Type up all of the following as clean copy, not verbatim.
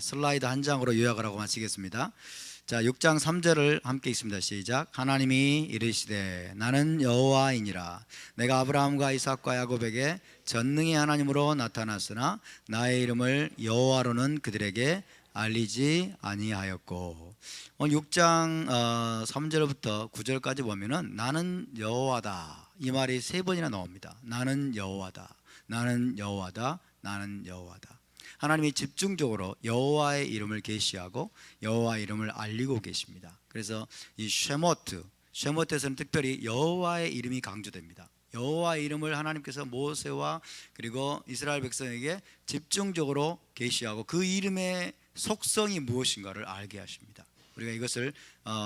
슬라이드 한 장으로 요약을 하고 마치겠습니다. 자, 6장 3절을 함께 읽습니다. 시작. 하나님이 이르시되 나는 여호와이니라. 내가 아브라함과 이삭과 야곱에게 전능의 하나님으로 나타났으나 나의 이름을 여호와로는 그들에게 알리지 아니하였고, 6장 3절부터 9절까지 보면은 나는 여호와다, 이 말이 3번이나 나옵니다. 나는 여호와다, 나는 여호와다, 나는 여호와다. 하나님이 집중적으로 여호와의 이름을 계시하고 여호와의 이름을 알리고 계십니다. 그래서 이 쉐모트에서는 특별히 여호와의 이름이 강조됩니다. 여호와의 이름을 하나님께서 모세와 그리고 이스라엘 백성에게 집중적으로 계시하고 그 이름의 속성이 무엇인가를 알게 하십니다. 우리가 이것을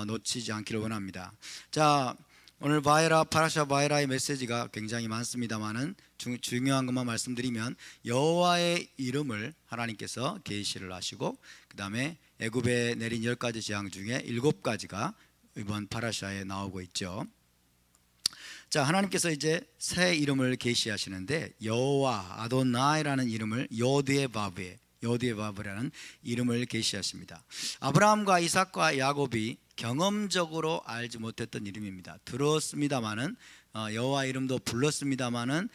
놓치지 않기를 원합니다. 자, 오늘 파라샤 바에라의 메시지가 굉장히 많습니다만은 중요한 것만 말씀드리면, 여호와의 이름을 하나님께서 계시를 하시고 그 다음에 애굽에 내린 10가지 재앙 중에 7가지가 이번 파라샤에 나오고 있죠. 자, 하나님께서 이제 새 이름을 계시하시는데, 여호와 아도나이라는 이름을 요드에바브라는 이름을 계시하십니다. 아브라함과 이삭과 야곱이 경험적으로 알지 못했던 이름입니다. 들었습니다마는 여호와 이름도 불렀습니다마는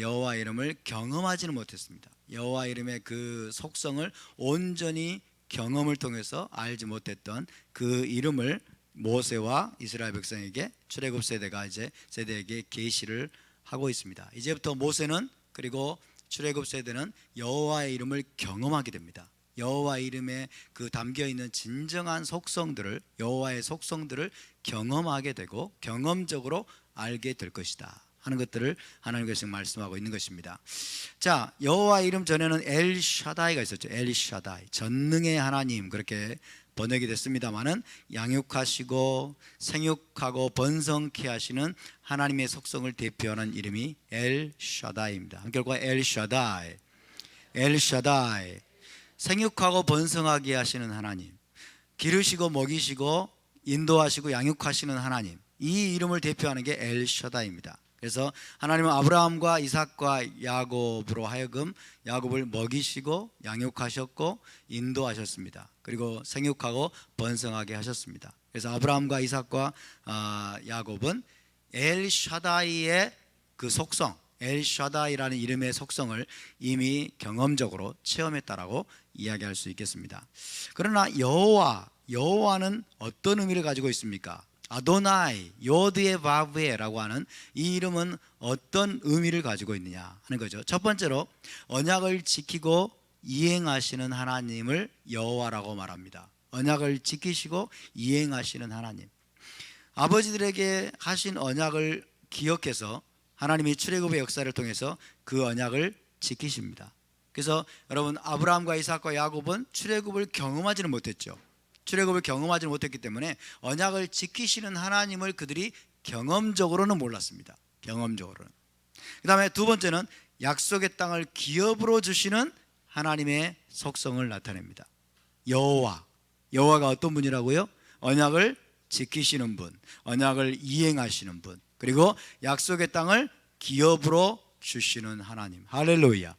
여호와 이름을 경험하지는 못했습니다. 여호와 이름의 그 속성을 온전히 경험을 통해서 알지 못했던 그 이름을 모세와 이스라엘 백성에게 출애굽 세대에게 계시를 하고 있습니다. 이제부터 모세는 그리고 출애굽 세대는 여호와의 이름을 경험하게 됩니다. 여호와 이름에 그 담겨 있는 진정한 속성들을, 여호와의 속성들을 경험하게 되고 경험적으로 알게 될 것이다 하는 것들을 하나님께서 말씀하고 있는 것입니다. 자, 여호와 이름 전에는 엘샤다이가 있었죠. 엘샤다이, 전능의 하나님, 그렇게 번역이 됐습니다마는 양육하시고 생육하고 번성케 하시는 하나님의 속성을 대표하는 이름이 엘샤다이입니다. 결과 엘샤다이, 생육하고 번성하게 하시는 하나님, 기르시고 먹이시고 인도하시고 양육하시는 하나님, 이 이름을 대표하는 게 엘샤다이입니다. 그래서 하나님은 아브라함과 이삭과 야곱으로 하여금 야곱을 먹이시고 양육하셨고 인도하셨습니다. 그리고 생육하고 번성하게 하셨습니다. 그래서 아브라함과 이삭과 야곱은 엘샤다이의 그 속성, 엘샤다이라는 이름의 속성을 이미 경험적으로 체험했다라고 이야기할 수 있겠습니다. 그러나 여호와는 어떤 의미를 가지고 있습니까? 아도나이, 요드에바브에라고 하는 이 이름은 어떤 의미를 가지고 있느냐 하는 거죠. 첫 번째로 언약을 지키고 이행하시는 하나님을 여호와라고 말합니다. 언약을 지키시고 이행하시는 하나님, 아버지들에게 하신 언약을 기억해서 하나님이 출애굽의 역사를 통해서 그 언약을 지키십니다. 그래서 여러분, 아브라함과 이삭과 야곱은 출애굽을 경험하지는 못했죠. 출애굽을 경험하지 못했기 때문에 언약을 지키시는 하나님을 그들이 경험적으로는 몰랐습니다. 경험적으로는. 그 다음에 두 번째는 약속의 땅을 기업으로 주시는 하나님의 속성을 나타냅니다. 여호와가 어떤 분이라고요? 언약을 지키시는 분, 언약을 이행하시는 분, 그리고 약속의 땅을 기업으로 주시는 하나님. 할렐루야.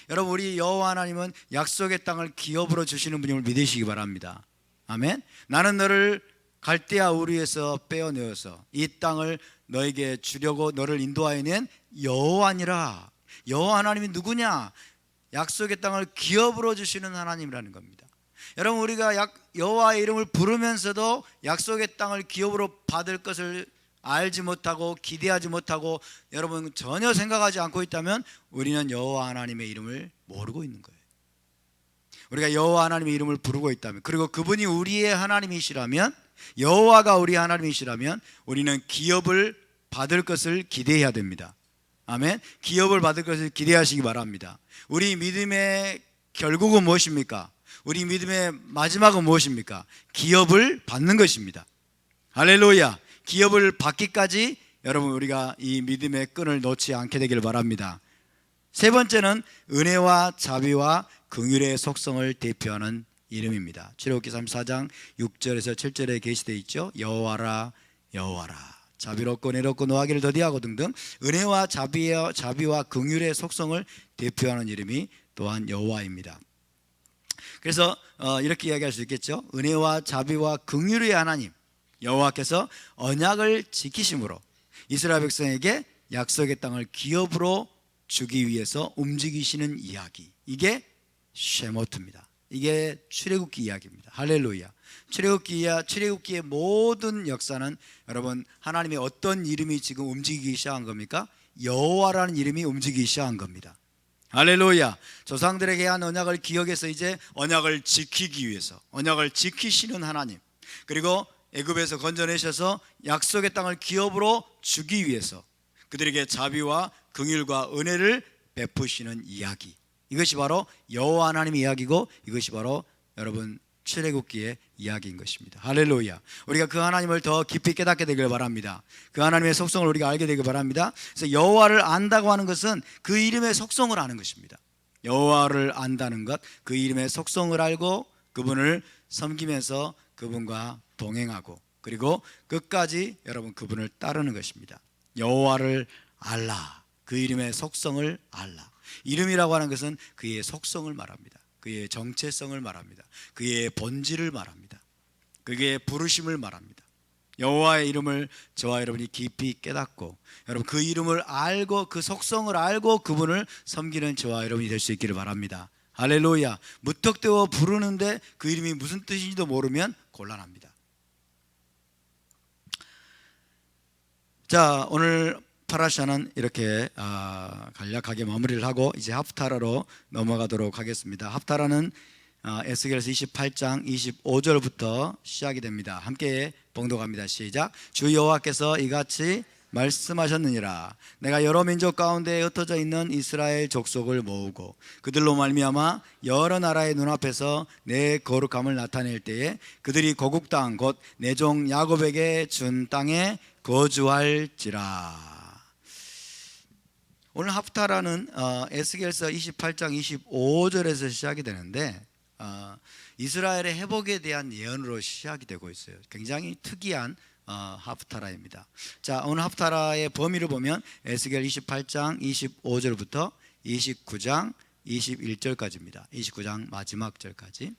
여러분, 우리 여호와 하나님은 약속의 땅을 기업으로 주시는 분임을 믿으시기 바랍니다. 아멘. 나는 너를 갈대아 우르에서 빼어내어서 이 땅을 너에게 주려고 너를 인도하여 낸 여호와니라. 여호와 하나님이 누구냐? 약속의 땅을 기업으로 주시는 하나님이라는 겁니다. 여러분, 우리가 여호와의 이름을 부르면서도 약속의 땅을 기업으로 받을 것을 알지 못하고 기대하지 못하고 여러분 전혀 생각하지 않고 있다면 우리는 여호와 하나님의 이름을 모르고 있는 거예요. 우리가 여호와 하나님의 이름을 부르고 있다면, 그리고 그분이 우리의 하나님이시라면, 여호와가 우리 하나님이시라면 우리는 기업을 받을 것을 기대해야 됩니다. 아멘. 기업을 받을 것을 기대하시기 바랍니다. 우리 믿음의 결국은 무엇입니까? 우리 믿음의 마지막은 무엇입니까? 기업을 받는 것입니다. 할렐루야. 기업을 받기까지 여러분, 우리가 이 믿음의 끈을 놓지 않게 되기를 바랍니다. 세 번째는 은혜와 자비와 긍휼의 속성을 대표하는 이름입니다. 출애굽기 34장 6절에서 7절에 게시되어 있죠. 여호와라, 여호와라, 자비롭고 은혜롭고 노하기를 더디하고 등등 은혜와 자비와 긍휼의 속성을 대표하는 이름이 또한 여호와입니다. 그래서 이렇게 이야기할 수 있겠죠. 은혜와 자비와 긍휼의 하나님 여호와께서 언약을 지키심으로 이스라엘 백성에게 약속의 땅을 기업으로 주기 위해서 움직이시는 이야기, 이게 쉐모트입니다. 이게 출애굽기 이야기입니다. 할렐루야. 출애굽기의 모든 역사는 여러분 하나님의 어떤 이름이 지금 움직이기 시작한 겁니까? 여호와라는 이름이 움직이기 시작한 겁니다. 할렐루야. 조상들에게 한 언약을 기억해서 이제 언약을 지키기 위해서, 언약을 지키시는 하나님, 그리고 애굽에서 건져내셔서 약속의 땅을 기업으로 주기 위해서 그들에게 자비와 긍휼과 은혜를 베푸시는 이야기, 이것이 바로 여호와 하나님의 이야기고, 이것이 바로 여러분 출애굽기의 이야기인 것입니다. 할렐루야. 우리가 그 하나님을 더 깊이 깨닫게 되길 바랍니다. 그 하나님의 속성을 우리가 알게 되길 바랍니다. 그래서 여호와를 안다고 하는 것은 그 이름의 속성을 아는 것입니다. 여호와를 안다는 것, 그 이름의 속성을 알고 그분을 섬기면서 그분과 동행하고, 그리고 끝까지 여러분 그분을 따르는 것입니다. 여호와를 알라, 그 이름의 속성을 알라. 이름이라고 하는 것은 그의 속성을 말합니다. 그의 정체성을 말합니다. 그의 본질을 말합니다. 그의 부르심을 말합니다. 여호와의 이름을 저와 여러분이 깊이 깨닫고, 여러분 그 이름을 알고 그 속성을 알고 그분을 섬기는 저와 여러분이 될 수 있기를 바랍니다. 할렐루야. 무턱대어 부르는데 그 이름이 무슨 뜻인지도 모르면 곤란합니다. 자, 오늘 파라샤는 이렇게 간략하게 마무리를 하고 이제 하프타라로 넘어가도록 하겠습니다. 하프타라는 에스겔서 28장 25절부터 시작이 됩니다. 함께 봉독합니다. 시작. 주 여호와께서 이같이 말씀하셨느니라. 내가 여러 민족 가운데 흩어져 있는 이스라엘 족속을 모으고 그들로 말미암아 여러 나라의 눈앞에서 내 거룩함을 나타낼 때에 그들이 고국 땅 곧 내 종 야곱에게 준 땅에 거주할지라. 오늘 하프타라는 에스겔서 28장 25절에서 시작이 되는데 이스라엘의 회복에 대한 예언으로 시작이 되고 있어요. 굉장히 특이한 하프타라입니다. 자, 오늘 하프타라의 범위를 보면 에스겔 28장 25절부터 29장 21절까지입니다. 29장 마지막 절까지.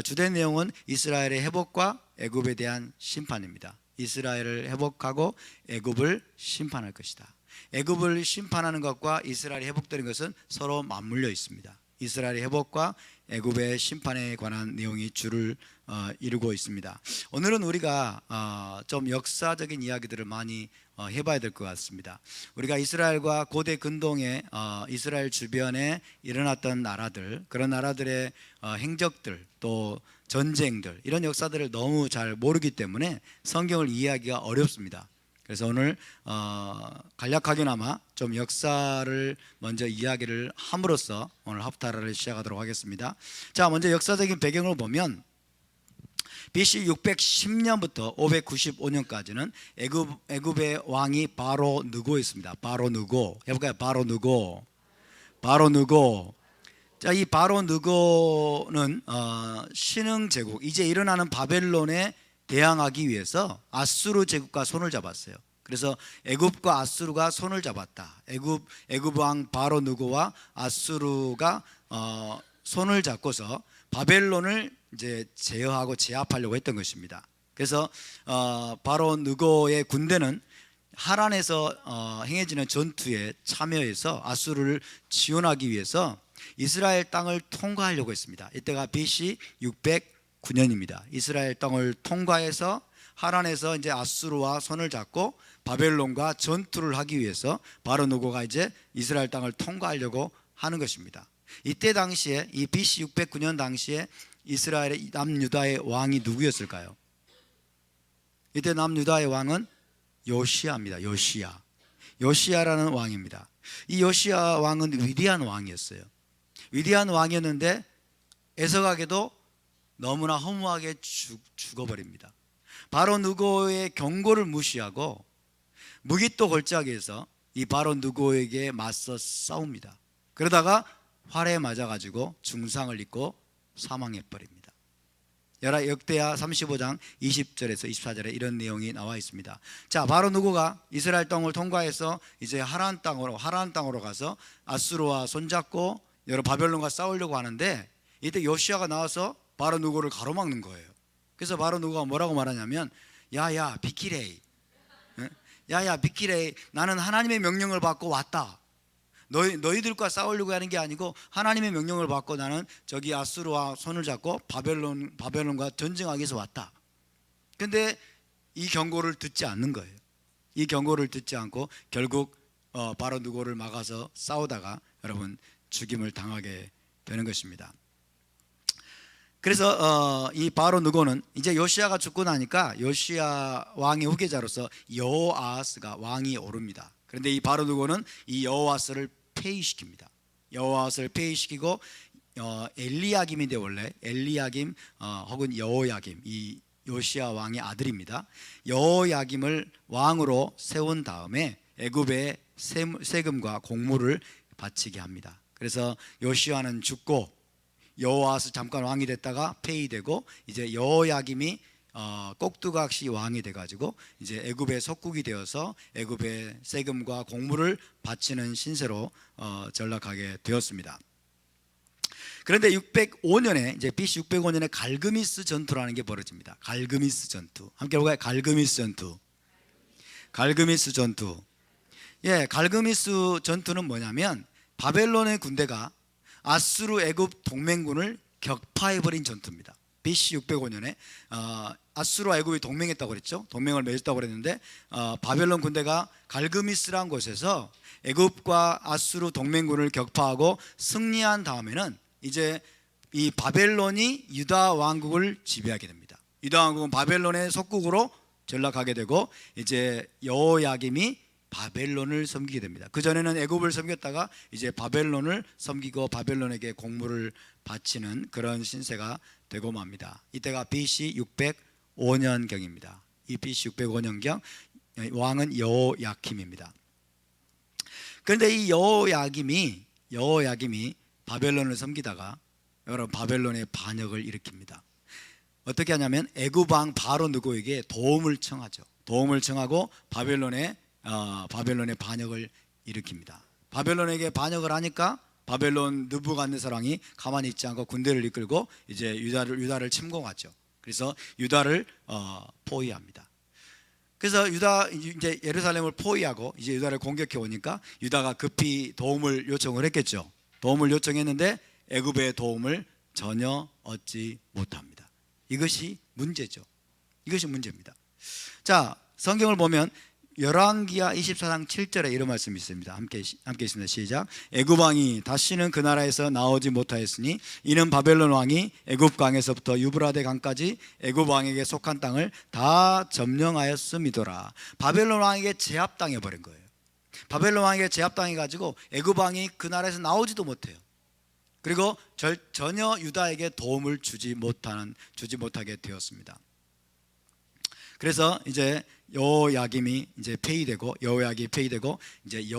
주된 내용은 이스라엘의 회복과 애굽에 대한 심판입니다. 이스라엘을 회복하고 애굽을 심판할 것이다. 애굽을 심판하는 것과 이스라엘이 회복되는 것은 서로 맞물려 있습니다. 이스라엘의 회복과 애굽의 심판에 관한 내용이 주를 이루고 있습니다. 오늘은 우리가 좀 역사적인 이야기들을 많이 해봐야 될 것 같습니다. 우리가 이스라엘과 고대 근동에 이스라엘 주변에 일어났던 나라들, 그런 나라들의 행적들, 또 전쟁들, 이런 역사들을 너무 잘 모르기 때문에 성경을 이해하기가 어렵습니다. 그래서 오늘 간략하게나마 좀 역사를 먼저 이야기를 함으로써 오늘 하프타라를 시작하도록 하겠습니다. 자, 먼저 역사적인 배경을 보면 BC 610년부터 595년까지는 애굽의 왕이 바로 느고였습니다. 바로 느고 해볼까요? 바로 느고. 자, 이 바로 느고는 신흥 제국, 이제 일어나는 바벨론에 대항하기 위해서 아수르 제국과 손을 잡았어요. 그래서 애굽과 아수르가 손을 잡았다. 애굽 왕 바로 느고와 아수르가 손을 잡고서 바벨론을 이제 제어하고 제압하려고 했던 것입니다. 그래서 바로 느고의 군대는 하란에서 행해지는 전투에 참여해서 아수르를 지원하기 위해서 이스라엘 땅을 통과하려고 했습니다. 이때가 BC 609년입니다. 이스라엘 땅을 통과해서 하란에서 이제 아수르와 손을 잡고 바벨론과 전투를 하기 위해서 바로 느고가 이제 이스라엘 땅을 통과하려고 하는 것입니다. 이때 당시에 이 BC 609년 당시에 이스라엘의 남유다의 왕이 누구였을까요? 이때 남유다의 왕은 요시야입니다. 요시야라는 왕입니다. 이 요시야 왕은 위대한 왕이었어요. 위대한 왕이었는데 애석하게도 너무나 허무하게 죽어버립니다. 바로 느고의 경고를 무시하고 무기또 골짜기에서 이 바로 느고에게 맞서 싸웁니다. 그러다가 활에 맞아가지고 중상을 입고 사망해버립니다. 역대하 35장 20절에서 24절에 이런 내용이 나와 있습니다. 자, 바로 느고가 이스라엘 땅을 통과해서 이제 하란 땅으로 가서 아수르와 손잡고 여러 바벨론과 싸우려고 하는데 이때 요시아가 나와서 바로 누구를 가로막는 거예요. 그래서 바로 누구가 뭐라고 말하냐면 야야 비키레이, 야야 비키레이, 나는 하나님의 명령을 받고 왔다. 너희들과 싸우려고 하는 게 아니고 하나님의 명령을 받고 나는 저기 아수르와 손을 잡고 바벨론과 전쟁하기 위해서 왔다. 근데 이 경고를 듣지 않는 거예요. 이 경고를 듣지 않고 결국 바로 누구를 막아서 싸우다가 여러분 죽임을 당하게 되는 것입니다. 그래서 이 바로 누고는 이제 요시아가 죽고 나니까 요시아 왕의 후계자로서 여호아하스가 왕이 오릅니다. 그런데 이 바로 누고는 이 여호아하스를 폐위시킵니다. 여호아하스를 폐위시키고 엘리야김인데 원래 엘리야김 혹은 여호야김, 이 요시아 왕의 아들입니다. 여호야김을 왕으로 세운 다음에 애굽에 세금과 공물을 바치게 합니다. 그래서 요시아는 죽고 여호아하스 잠깐 왕이 됐다가 폐위되고 이제 여호야김이 꼭두각시 왕이 돼가지고 이제 애굽의 속국이 되어서 애굽의 세금과 공물을 바치는 신세로 전락하게 되었습니다. 그런데 605년에 이제 BC 605년에 갈그미스 전투라는 게 벌어집니다. 갈그미스 전투, 함께 볼까요? 갈그미스 전투. 갈그미스 전투. 예, 갈그미스 전투는 뭐냐면 바벨론의 군대가 아수르 애굽 동맹군을 격파해버린 전투입니다. BC 605년에 아수르와 애굽이 동맹했다고 그랬죠. 동맹을 맺었다고 그랬는데 바벨론 군대가 갈그미스라는 곳에서 애굽과 아수르 동맹군을 격파하고 승리한 다음에는 이제 이 바벨론이 유다 왕국을 지배하게 됩니다. 유다 왕국은 바벨론의 속국으로 전락하게 되고 이제 여호야김이 바벨론을 섬기게 됩니다. 그 전에는 애굽을 섬겼다가 이제 바벨론을 섬기고 바벨론에게 공물을 바치는 그런 신세가 되고 맙니다. 이때가 BC 605년경입니다. 이 BC 605년경 왕은 여호야김입니다. 그런데 이 여호야김이 바벨론을 섬기다가 여러분 바벨론의 반역을 일으킵니다. 어떻게 하냐면 애굽 왕 바로 누구에게 도움을 청하죠. 도움을 청하고 바벨론의 반역을 일으킵니다. 바벨론에게 반역을 하니까 바벨론 느부갓네살 왕이 가만히 있지 않고 군대를 이끌고 이제 유다를 침공하죠. 그래서 유다를 포위합니다. 그래서 이제 예루살렘을 포위하고 이제 유다를 공격해 오니까 유다가 급히 도움을 요청을 했겠죠. 도움을 요청했는데 애굽의 도움을 전혀 얻지 못합니다. 이것이 문제죠. 이것이 문제입니다. 자, 성경을 보면 열왕기하 24장 7절에 이런 말씀이 있습니다. 함께 있습니다. 시작. 애굽 왕이 다시는 그 나라에서 나오지 못하였으니 이는 바벨론 왕이 애굽 강에서부터 유브라데 강까지 애굽 왕에게 속한 땅을 다 점령하였음이더라. 바벨론 왕에게 제압당해 버린 거예요. 바벨론 왕에게 제압당해 가지고 애굽 왕이 그 나라에서 나오지도 못해요. 그리고 전혀 유다에게 도움을 주지 못하게 되었습니다. 그래서 이제 여호야김이 이제 폐위되고 이제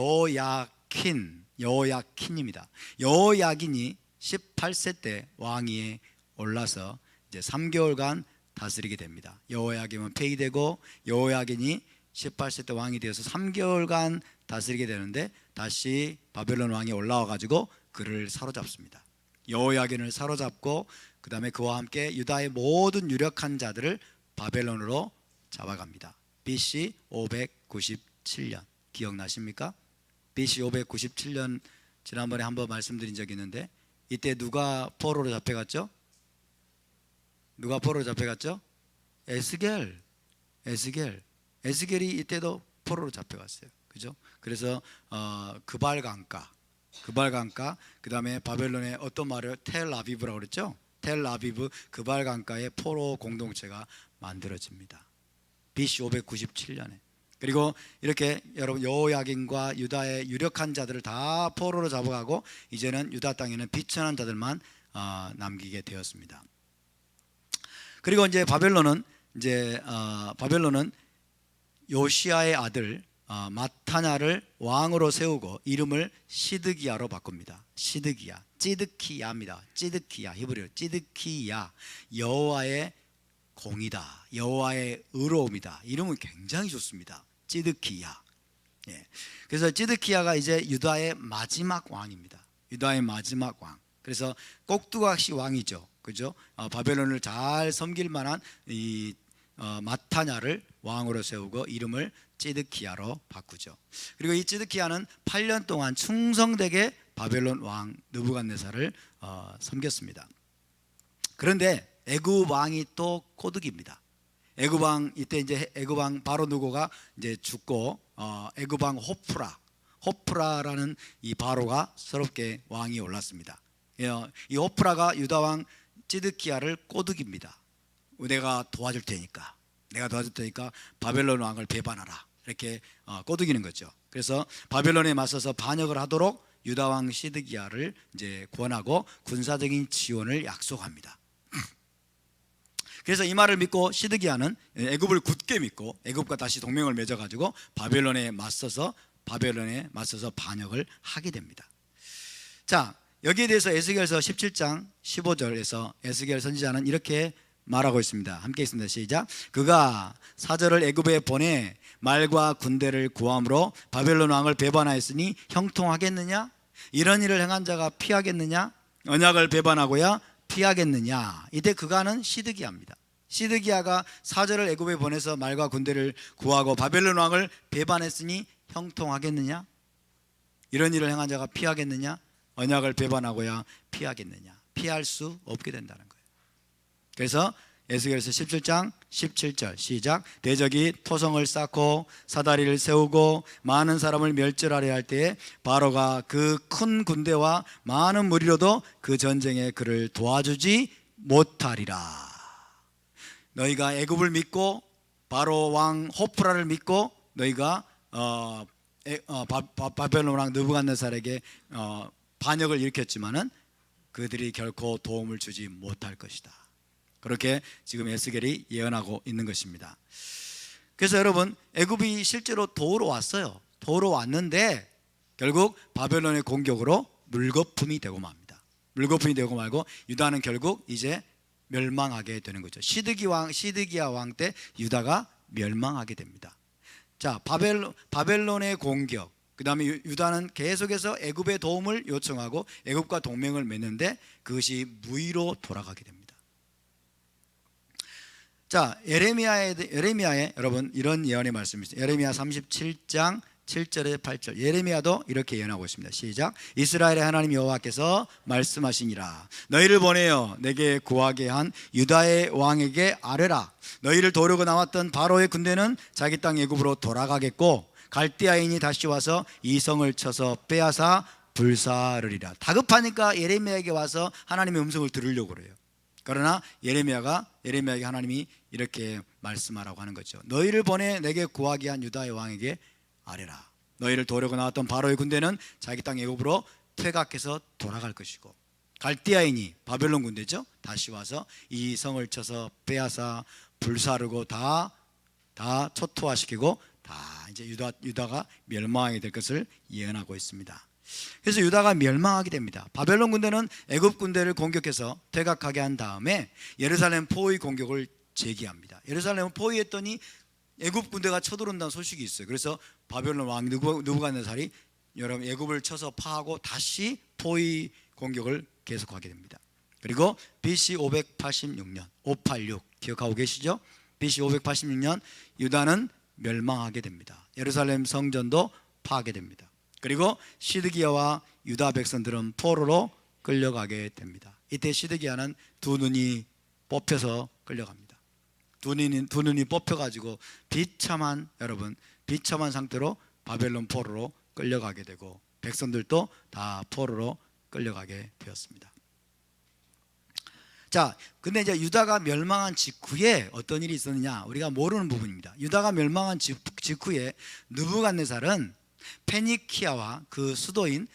여호야킨입니다. 여호야긴이 18세 때 왕위에 올라서 이제 3개월간 다스리게 됩니다. 여호야김은 폐위되고 여호야긴이 18세 때 왕이 되어서 3개월간 다스리게 되는데 다시 바벨론 왕이 올라와 가지고 그를 사로잡습니다. 여호야긴을 사로잡고 그 다음에 그와 함께 유다의 모든 유력한 자들을 바벨론으로 잡아갑니다. BC 597년 기억나십니까? BC 597년 지난번에 한번 말씀드린 적이 있는데 이때 누가 포로로 잡혀갔죠? 에스겔이 이때도 포로로 잡혀갔어요. 그죠? 그래서 그발강가 그 다음에 바벨론의 어떤 말을 텔아비브라고 그랬죠? 텔아비브 그발강가의 포로 공동체가 만들어집니다. BC 597년에. 그리고 이렇게 여러분 여호야긴과 유다의 유력한 자들을 다 포로로 잡아가고 이제는 유다 땅에는 비천한 자들만 남기게 되었습니다. 그리고 이제 바벨론은 요시아의 아들 마타냐를 왕으로 세우고 이름을 시드기야로 바꿉니다. 시드기야, 찌드키야입니다. 찌드키야, 히브리어 찌드키야, 여호와의 공이다, 여호와의 의로움이다. 이름은 굉장히 좋습니다. 찌드키야. 예. 그래서 찌드키야가 이제 유다의 마지막 왕입니다. 유다의 마지막 왕. 그래서 꼭두각시 왕이죠. 그죠? 바벨론을 잘 섬길 만한 이 마타냐를 왕으로 세우고 이름을 찌드키야로 바꾸죠. 그리고 이 찌드키야는 8년 동안 충성되게 바벨론 왕 느부갓네살을 섬겼습니다. 그런데 애굽 왕이 또 꼬드깁니다. 애굽 왕 이때 이제 애굽 왕 바로 누고가 이제 죽고 애굽 왕 호프라라는 이 바로가 새롭게 왕이 올랐습니다. 이 호프라가 유다 왕 찌드키야를 꼬드깁니다. 내가 도와줄 테니까 바벨론 왕을 배반하라, 이렇게 꼬드기는 거죠. 그래서 바벨론에 맞서서 반역을 하도록 유다 왕 시드기야를 이제 권하고 군사적인 지원을 약속합니다. 그래서 이 말을 믿고 시드기야는 애굽을 굳게 믿고 애굽과 다시 동맹을 맺어가지고 바벨론에 맞서서 반역을 하게 됩니다. 자, 여기에 대해서 에스겔서 17장 15절에서 에스겔 선지자는 이렇게 말하고 있습니다. 함께 있습니다. 시작. 그가 사절을 애굽에 보내 말과 군대를 구함으로 바벨론 왕을 배반하였으니 형통하겠느냐? 이런 일을 행한 자가 피하겠느냐? 언약을 배반하고야 피하겠느냐? 이때 그가는 시드기야입니다. 시드기야가 사절을 애굽에 보내서 말과 군대를 구하고 바벨론 왕을 배반했으니 형통하겠느냐? 이런 일을 행한 자가 피하겠느냐? 언약을 배반하고야 피하겠느냐? 피할 수 없게 된다는 거예요. 그래서 에스겔서 17장 17절 시작. 대적이 토성을 쌓고 사다리를 세우고 많은 사람을 멸절하려 할 때에 바로가 그 큰 군대와 많은 무리로도 그 전쟁에 그를 도와주지 못하리라. 너희가 애굽을 믿고 바로 왕 호프라를 믿고 너희가 바벨론 왕 느부갓네살에게 반역을 일으켰지만은 그들이 결코 도움을 주지 못할 것이다. 그렇게 지금 에스겔이 예언하고 있는 것입니다. 그래서 여러분, 애굽이 실제로 도우러 왔어요. 도우러 왔는데 결국 바벨론의 공격으로 물거품이 되고 맙니다. 물거품이 되고 말고 유다는 결국 이제 멸망하게 되는 거죠. 시드기야 왕 때 유다가 멸망하게 됩니다. 자, 바벨론의 공격, 그 다음에 유다는 계속해서 애굽의 도움을 요청하고 애굽과 동맹을 맺는데 그것이 무의로 돌아가게 됩니다. 자, 예레미야에 여러분 이런 예언의 말씀이 있어요. 예레미야 37장 7절에 8절. 예레미야도 이렇게 예언하고 있습니다. 시작. 이스라엘의 하나님 여호와께서 말씀하시니라. 너희를 보내어 내게 구하게 한 유다의 왕에게 아뢰라. 너희를 도르고 나왔던 바로의 군대는 자기 땅 애굽으로 돌아가겠고 갈대아인이 다시 와서 이 성을 쳐서 빼앗아 불사르리라. 다급하니까 예레미야에게 와서 하나님의 음성을 들으려고 그래요. 그러나 예레미야에게 하나님이 이렇게 말씀하라고 하는 거죠. 너희를 보내 내게 구하게 한 유다의 왕에게 아뢰라. 너희를 도려고 나왔던 바로의 군대는 자기 땅 애굽으로 퇴각해서 돌아갈 것이고 갈대아인이 바벨론 군대죠. 다시 와서 이 성을 쳐서 빼앗아 불사르고 다 초토화시키고 다 이제 유다가 멸망하게 될 것을 예언하고 있습니다. 그래서 유다가 멸망하게 됩니다. 바벨론 군대는 애굽 군대를 공격해서 퇴각하게 한 다음에 예루살렘 포위 공격을 제기합니다. 예루살렘을 포위했더니 애굽 군대가 쳐들어온다는 소식이 있어요. 그래서 바벨론 왕 느부갓네살이 여러분 애굽을 쳐서 파하고 다시 포위 공격을 계속하게 됩니다. 그리고 BC 586년 586 기억하고 계시죠? BC 586년 유다는 멸망하게 됩니다. 예루살렘 성전도 파괴됩니다. 그리고 시드기야와 유다 백성들은 포로로 끌려가게 됩니다. 이때 시드기야는 두 눈이 뽑혀서 끌려갑니다. 두 눈이 뽑혀가지고 비참한 상태로 바벨론 포로로 끌려가게 되고 백성들도 다 포로로 끌려가게 되었습니다. 자, 근데 이제 유다가 멸망한 직후에 어떤 일이 있었느냐 우리가 모르는 부분입니다. 유다가 멸망한 직후에 느부갓네살은 페니키아와 그 수도인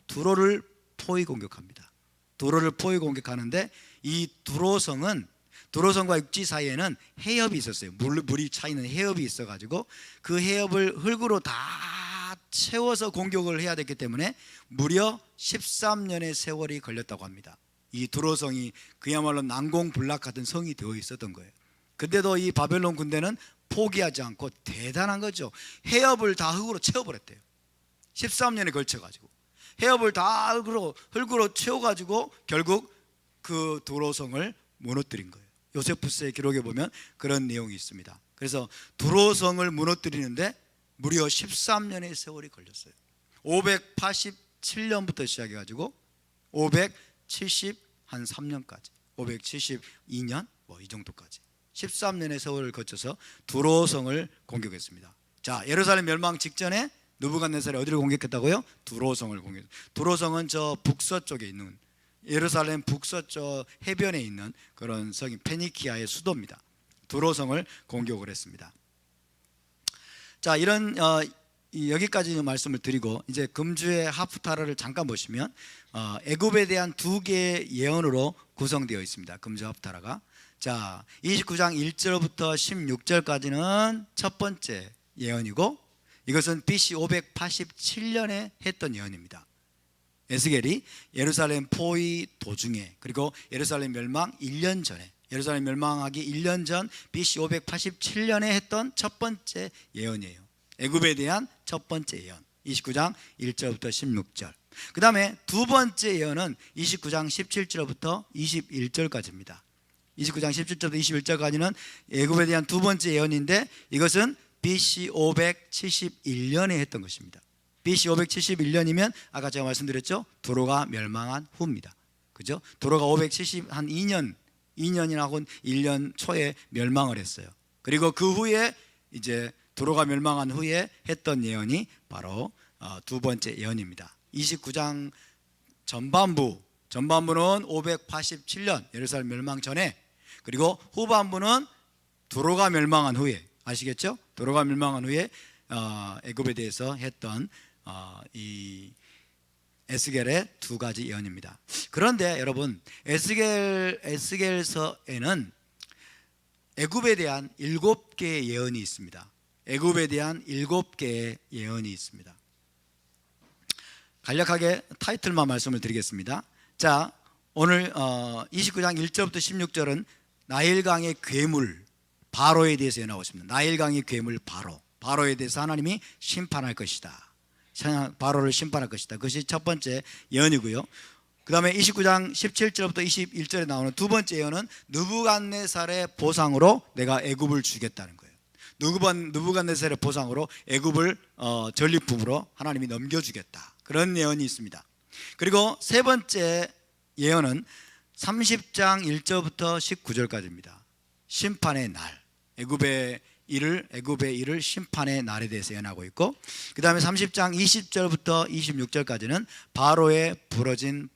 두로를 포위 공격합니다. 두로를 포위 공격하는데 이 두로성과 육지 사이에는 해협이 있었어요. 물이 차이는 해협이 있어가지고 그 해협을 흙으로 다 채워서 공격을 해야 됐기 때문에 무려 13년의 세월이 걸렸다고 합니다. 이 두로성이 그야말로 난공불락 같은 성이 되어 있었던 거예요. 근데도 이 바벨론 군대는 포기하지 않고 대단한 거죠. 해협을 다 흙으로 채워버렸대요. 13년에 걸쳐가지고. 해협을 다 흙으로 채워가지고 결국 그 두로성을 무너뜨린 거예요. 요세푸스의 기록에 보면 그런 내용이 있습니다. 그래서 두로성을 무너뜨리는데 무려 13년의 세월이 걸렸어요. 587년부터 시작해가지고 573년까지 572년 이 정도까지 13년의 세월을 거쳐서 두로성을 공격했습니다. 자, 예루살렘 멸망 직전에 느부갓네살이 어디를 공격했다고요? 두로성을 공격. 두로성은 저 북서쪽에 있는 예루살렘 북서쪽 해변에 있는 그런 성인 페니키아의 수도입니다. 두로성을 공격을 했습니다. 자, 이런 여기까지 말씀을 드리고 이제 금주의 하프타라를 잠깐 보시면 애굽에 대한 두 개의 예언으로 구성되어 있습니다. 금주 하프타라가. 자, 29장 1절부터 16절까지는 첫 번째 예언이고 이것은 BC 587년에 했던 예언입니다. 에스겔이 예루살렘 포위 도중에 그리고 예루살렘 멸망 1년 전에 예루살렘 멸망하기 1년 전 BC 587년에 했던 첫 번째 예언이에요. 애굽에 대한 첫 번째 예언 29장 1절부터 16절. 그 다음에 두 번째 예언은 29장 17절부터 21절까지입니다. 29장 17절부터 21절까지는 애굽에 대한 두 번째 예언인데 이것은 BC 571년에 했던 것입니다. BC 571년이면 아까 제가 말씀드렸죠, 도로가 멸망한 후입니다. 그죠? 도로가 572년 2년이나 혹은 1년 초에 멸망을 했어요. 그리고 그 후에 이제 도로가 멸망한 후에 했던 예언이 바로 두 번째 예언입니다. 29장 전반부는 587년 예루살렘 멸망 전에, 그리고 후반부는 도로가 멸망한 후에, 아시겠죠? 도로가 멸망한 후에 애굽에 대해서 했던 이 에스겔의 두 가지 예언입니다. 그런데 여러분, 에스겔서에는 애굽에 대한 7개의 예언이 있습니다. 애굽에 대한 7개의 예언이 있습니다. 간략하게 타이틀만 말씀을 드리겠습니다. 자, 오늘 29장 1절부터 16절은 나일강의 괴물 바로에 대해서 예언하고 있습니다. 나일강의 괴물 바로에 대해서 하나님이 심판할 것이다. 바로를 심판할 것이다. 그것이 첫 번째 예언이고요. 그 다음에 29장 17절부터 21절에 나오는 두 번째 예언은 느부갓네살의 보상으로 내가 애굽을 주겠다는 거예요. 느부갓네살의 보상으로 애굽을 전리품으로 하나님이 넘겨주겠다. 그런 예언이 있습니다. 그리고 세 번째 예언은 30장 1절부터 19절까지입니다. 심판의 날, 애굽의 일을 심판의 날에 대해서 예언하고 있고, 그 다음에 30장 20절부터 26절까지는 바로의 부러진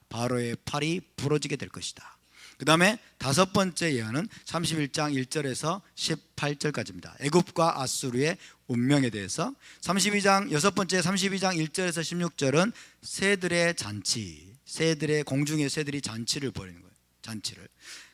바로의 팔이 부러지게 될 것이다. 그 다음에 다섯 번째 예언은 31장 1절에서 18절까지입니다. 애굽과 아수르의 운명에 대해서. 32장 1절에서 16절은 새들의 잔치, 공중의 새들이 잔치를 벌이는 거예요. 잔치를.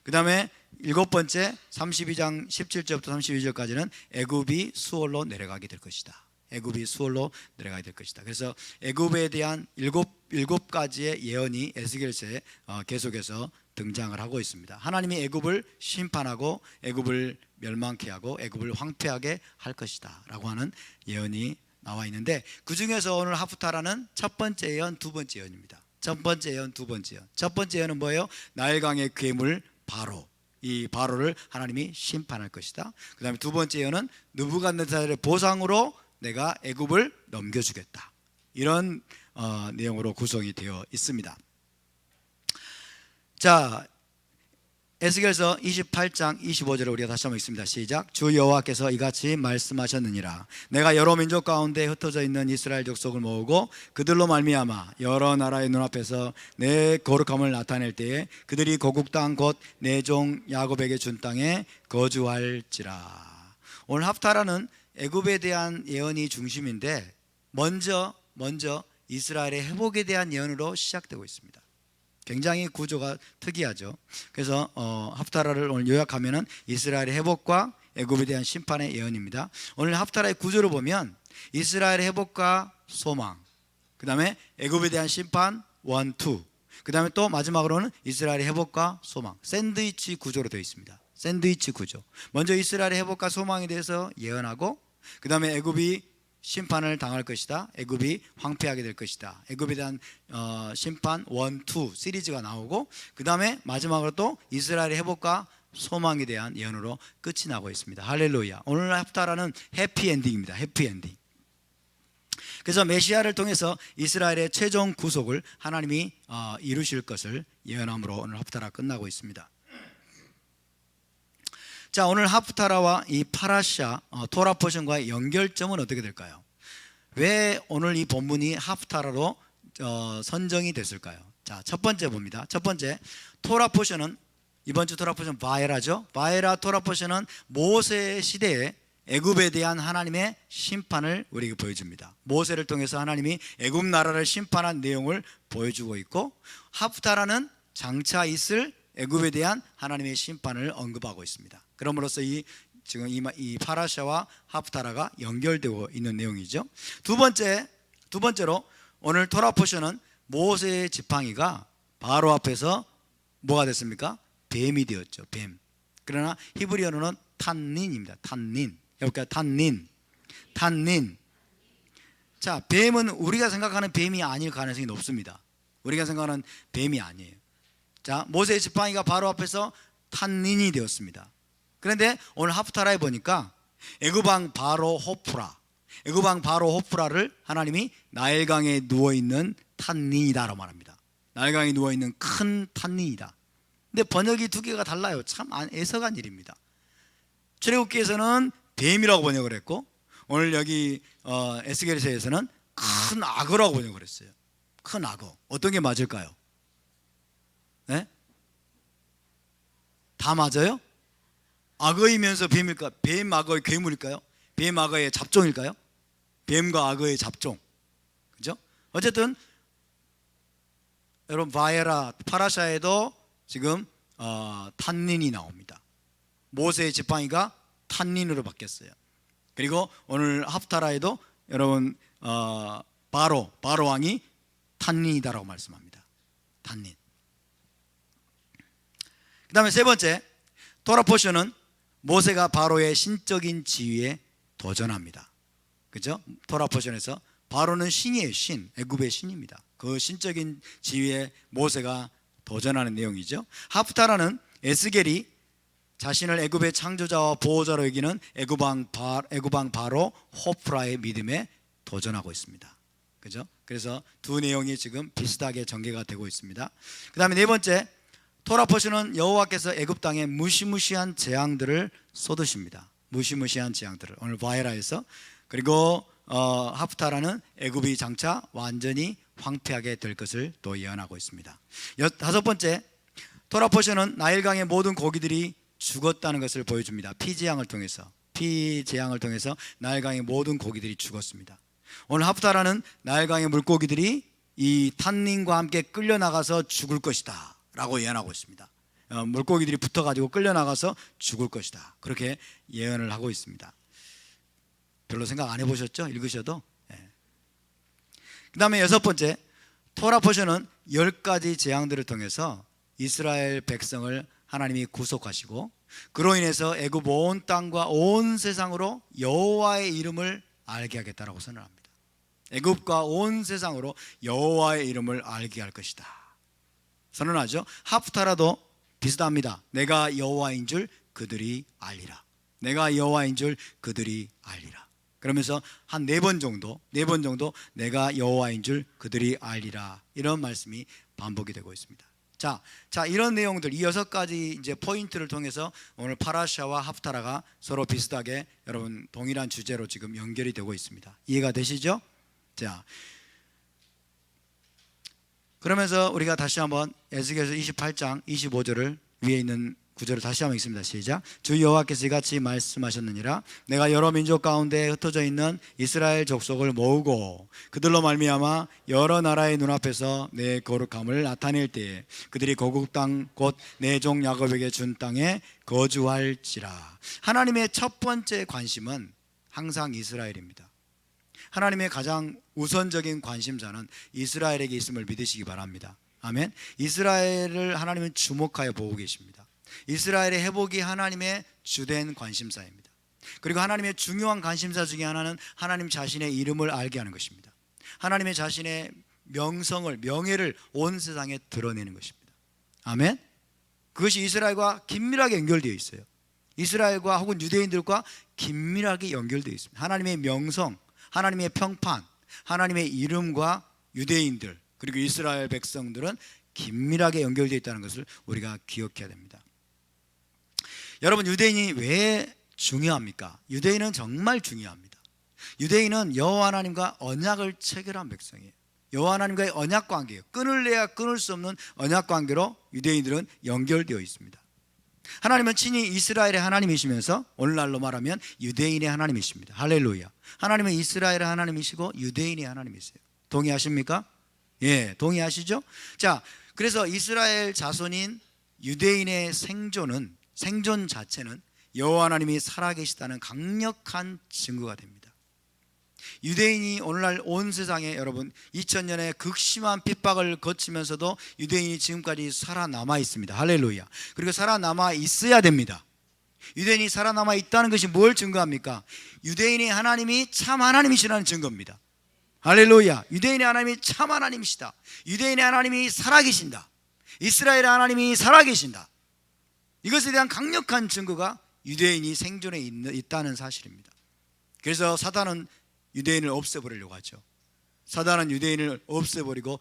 그 다음에 일곱 번째 32장 17절부터 32절까지는 애굽이 수월로 내려가게 될 것이다. 애굽이 수월로 내려가게 될 것이다. 그래서 애굽에 대한 일곱 가지의 예언이 에스겔서에 계속해서 등장을 하고 있습니다. 하나님이 애굽을 심판하고 애굽을 멸망케 하고 애굽을 황폐하게 할 것이다 라고 하는 예언이 나와 있는데, 그 중에서 오늘 하프타라는 첫 번째 예언, 두 번째 예언입니다. 첫 번째 예언, 두 번째 예언. 첫 번째 예언은 뭐예요? 나일강의 괴물 바로, 이 바로를 하나님이 심판할 것이다. 그 다음에 두 번째 예언은 느부갓네살의 보상으로 내가 애굽을 넘겨주겠다. 이런 내용으로 구성이 되어 있습니다. 자, 에스겔서 28장 25절을 우리가 다시 한번 읽습니다. 시작. 주 여호와께서 이같이 말씀하셨느니라. 내가 여러 민족 가운데 흩어져 있는 이스라엘 족속을 모으고 그들로 말미암아 여러 나라의 눈앞에서 내 거룩함을 나타낼 때에 그들이 고국 땅 곧 내 종 야곱에게 준 땅에 거주할지라. 오늘 하프타라는 애굽에 대한 예언이 중심인데 먼저 이스라엘의 회복에 대한 예언으로 시작되고 있습니다. 굉장히 구조가 특이하죠. 그래서 하프타라를 오늘 요약하면은 이스라엘의 회복과 애굽에 대한 심판의 예언입니다. 오늘 하프타라의 구조를 보면 이스라엘의 회복과 소망, 그 다음에 애굽에 대한 심판 1, 2, 그 다음에 또 마지막으로는 이스라엘의 회복과 소망, 샌드위치 구조로 되어 있습니다. 샌드위치 구조. 먼저 이스라엘의 회복과 소망에 대해서 예언하고, 그 다음에 애굽이 심판을 당할 것이다. 애굽이 황폐하게 될 것이다. 애굽에 대한 심판 1, 2 시리즈가 나오고, 그 다음에 마지막으로 또 이스라엘의 회복과 소망에 대한 예언으로 끝이 나고 있습니다. 할렐루야. 오늘 하프타라는 해피엔딩입니다. 해피엔딩. 그래서 메시아를 통해서 이스라엘의 최종 구속을 하나님이 이루실 것을 예언함으로 오늘 하프타라 끝나고 있습니다. 자, 오늘 하프타라와 이 파라샤 토라 포션과의 연결점은 어떻게 될까요? 왜 오늘 이 본문이 하프타라로 선정이 됐을까요? 자, 첫 번째 봅니다. 첫 번째, 토라 포션은, 이번 주 토라 포션 바에라죠. 바에라 토라 포션은 모세 시대에 애굽에 대한 하나님의 심판을 우리에게 보여줍니다. 모세를 통해서 하나님이 애굽 나라를 심판한 내용을 보여주고 있고, 하프타라는 장차 있을 애굽에 대한 하나님의 심판을 언급하고 있습니다. 그럼으로써 지금 이 파라샤와 하프타라가 연결되고 있는 내용이죠. 두 번째로 오늘 토라 포션은 모세의 지팡이가 바로 앞에서 뭐가 됐습니까? 뱀이 되었죠. 뱀. 그러나 히브리어로는 탄닌입니다. 탄닌. 여기까지 탄닌. 자, 뱀은 우리가 생각하는 뱀이 아닐 가능성이 높습니다. 우리가 생각하는 뱀이 아니에요. 자, 모세의 지팡이가 바로 앞에서 탄닌이 되었습니다. 그런데 오늘 하프타라에 보니까 애굽왕 바로 호프라를 하나님이 나일강에 누워있는 탄닌이다라고 말합니다. 나일강에 누워있는 큰 탄닌이다. 근데 번역이 두 개가 달라요. 참 애석한 일입니다. 출애굽기에서는 뱀이라고 번역을 했고, 오늘 여기 에스겔서에서는 큰 악어라고 번역을 했어요. 큰 악어. 어떤 게 맞을까요? 네? 다 맞아요? 악어이면서 뱀일까? 뱀 악어의 괴물일까요? 뱀 악어의 잡종일까요? 뱀과 악어의 잡종. 그죠? 어쨌든 여러분 바에라 파라샤에도 지금 탄닌이 나옵니다. 모세의 지팡이가 탄닌으로 바뀌었어요. 그리고 오늘 하프타라에도 여러분 바로 왕이 탄닌이다라고 말씀합니다. 탄닌. 그 다음에 세 번째, 토라 포션은 모세가 바로의 신적인 지위에 도전합니다. 그죠? 토라 포션에서 바로는 신이에요. 신, 애굽의 신입니다. 그 신적인 지위에 모세가 도전하는 내용이죠. 하프타라는 에스겔이 자신을 애굽의 창조자와 보호자로 여기는 애굽왕 바로 호프라의 믿음에 도전하고 있습니다. 그죠? 그래서 두 내용이 지금 비슷하게 전개가 되고 있습니다. 그 다음에 네 번째, 토라 포션은 여호와께서 애굽 땅에 무시무시한 재앙들을 쏟으십니다. 무시무시한 재앙들을 오늘 바에라에서. 그리고 하프타라는 애굽이 장차 완전히 황폐하게 될 것을 또 예언하고 있습니다. 다섯 번째, 토라 포션은 나일강의 모든 고기들이 죽었다는 것을 보여줍니다. 피재앙을 통해서 나일강의 모든 고기들이 죽었습니다. 오늘 하프타라는 나일강의 물고기들이 이 탄닌과 함께 끌려나가서 죽을 것이다 라고 예언하고 있습니다. 물고기들이 붙어가지고 끌려나가서 죽을 것이다, 그렇게 예언을 하고 있습니다. 별로 생각 안 해보셨죠? 읽으셔도. 그 다음에 여섯 번째, 토라 포션은 10가지 재앙들을 통해서 이스라엘 백성을 하나님이 구속하시고, 그로 인해서 애굽 온 땅과 온 세상으로 여호와의 이름을 알게 하겠다라고 선언합니다. 애굽과 온 세상으로 여호와의 이름을 알게 할 것이다 선언하죠. 하프타라도 비슷합니다. 내가 여호와인 줄 그들이 알리라. 내가 여호와인 줄 그들이 알리라. 그러면서 한 4번 정도 내가 여호와인 줄 그들이 알리라, 이런 말씀이 반복이 되고 있습니다. 자, 이런 내용들, 이 6가지 이제 포인트를 통해서 오늘 파라샤와 하프타라가 서로 비슷하게 여러분 동일한 주제로 지금 연결이 되고 있습니다. 이해가 되시죠? 자, 그러면서 우리가 다시 한번 에스겔서 28장 25절을 위에 있는 구절을 다시 한번 읽습니다. 시작. 주 여호와께서 이같이 말씀하셨느니라. 내가 여러 민족 가운데 흩어져 있는 이스라엘 족속을 모으고 그들로 말미암아 여러 나라의 눈앞에서 내 거룩함을 나타낼 때에 그들이 고국 땅 곧 내 종 야곱에게 준 땅에 거주할지라. 하나님의 첫 번째 관심은 항상 이스라엘입니다. 하나님의 가장 우선적인 관심사는 이스라엘에게 있음을 믿으시기 바랍니다. 아멘. 이스라엘을 하나님은 주목하여 보고 계십니다. 이스라엘의 회복이 하나님의 주된 관심사입니다. 그리고 하나님의 중요한 관심사 중에 하나는 하나님 자신의 이름을 알게 하는 것입니다. 하나님의 자신의 명성을, 명예를 온 세상에 드러내는 것입니다. 아멘. 그것이 이스라엘과 긴밀하게 연결되어 있어요. 이스라엘과 혹은 유대인들과 긴밀하게 연결되어 있습니다. 하나님의 명성, 하나님의 평판, 하나님의 이름과 유대인들 그리고 이스라엘 백성들은 긴밀하게 연결되어 있다는 것을 우리가 기억해야 됩니다. 여러분, 유대인이 왜 중요합니까? 유대인은 정말 중요합니다. 유대인은 여호와 하나님과 언약을 체결한 백성이에요. 여호와 하나님과의 언약 관계예요. 끊을래야 끊을 수 없는 언약 관계로 유대인들은 연결되어 있습니다. 하나님은 친히 이스라엘의 하나님이시면서 오늘날로 말하면 유대인의 하나님이십니다. 할렐루야. 하나님은 이스라엘의 하나님이시고 유대인의 하나님이세요. 동의하십니까? 예, 동의하시죠? 자, 그래서 이스라엘 자손인 유대인의 생존 자체는 여호와 하나님이 살아계시다는 강력한 증거가 됩니다. 유대인이 오늘날 온 세상에 여러분 2000년의 극심한 핍박을 거치면서도 유대인이 지금까지 살아남아 있습니다. 할렐루야. 그리고 살아남아 있어야 됩니다. 유대인이 살아남아 있다는 것이 뭘 증거합니까? 유대인의 하나님이 참 하나님이시라는 증거입니다. 할렐루야. 유대인의 하나님이 참 하나님이시다. 유대인의 하나님이 살아계신다. 이스라엘의 하나님이 살아계신다. 이것에 대한 강력한 증거가 유대인이 생존해 있다는 사실입니다. 그래서 사단은 유대인을 없애버리려고 하죠. 사단은 유대인을 없애버리고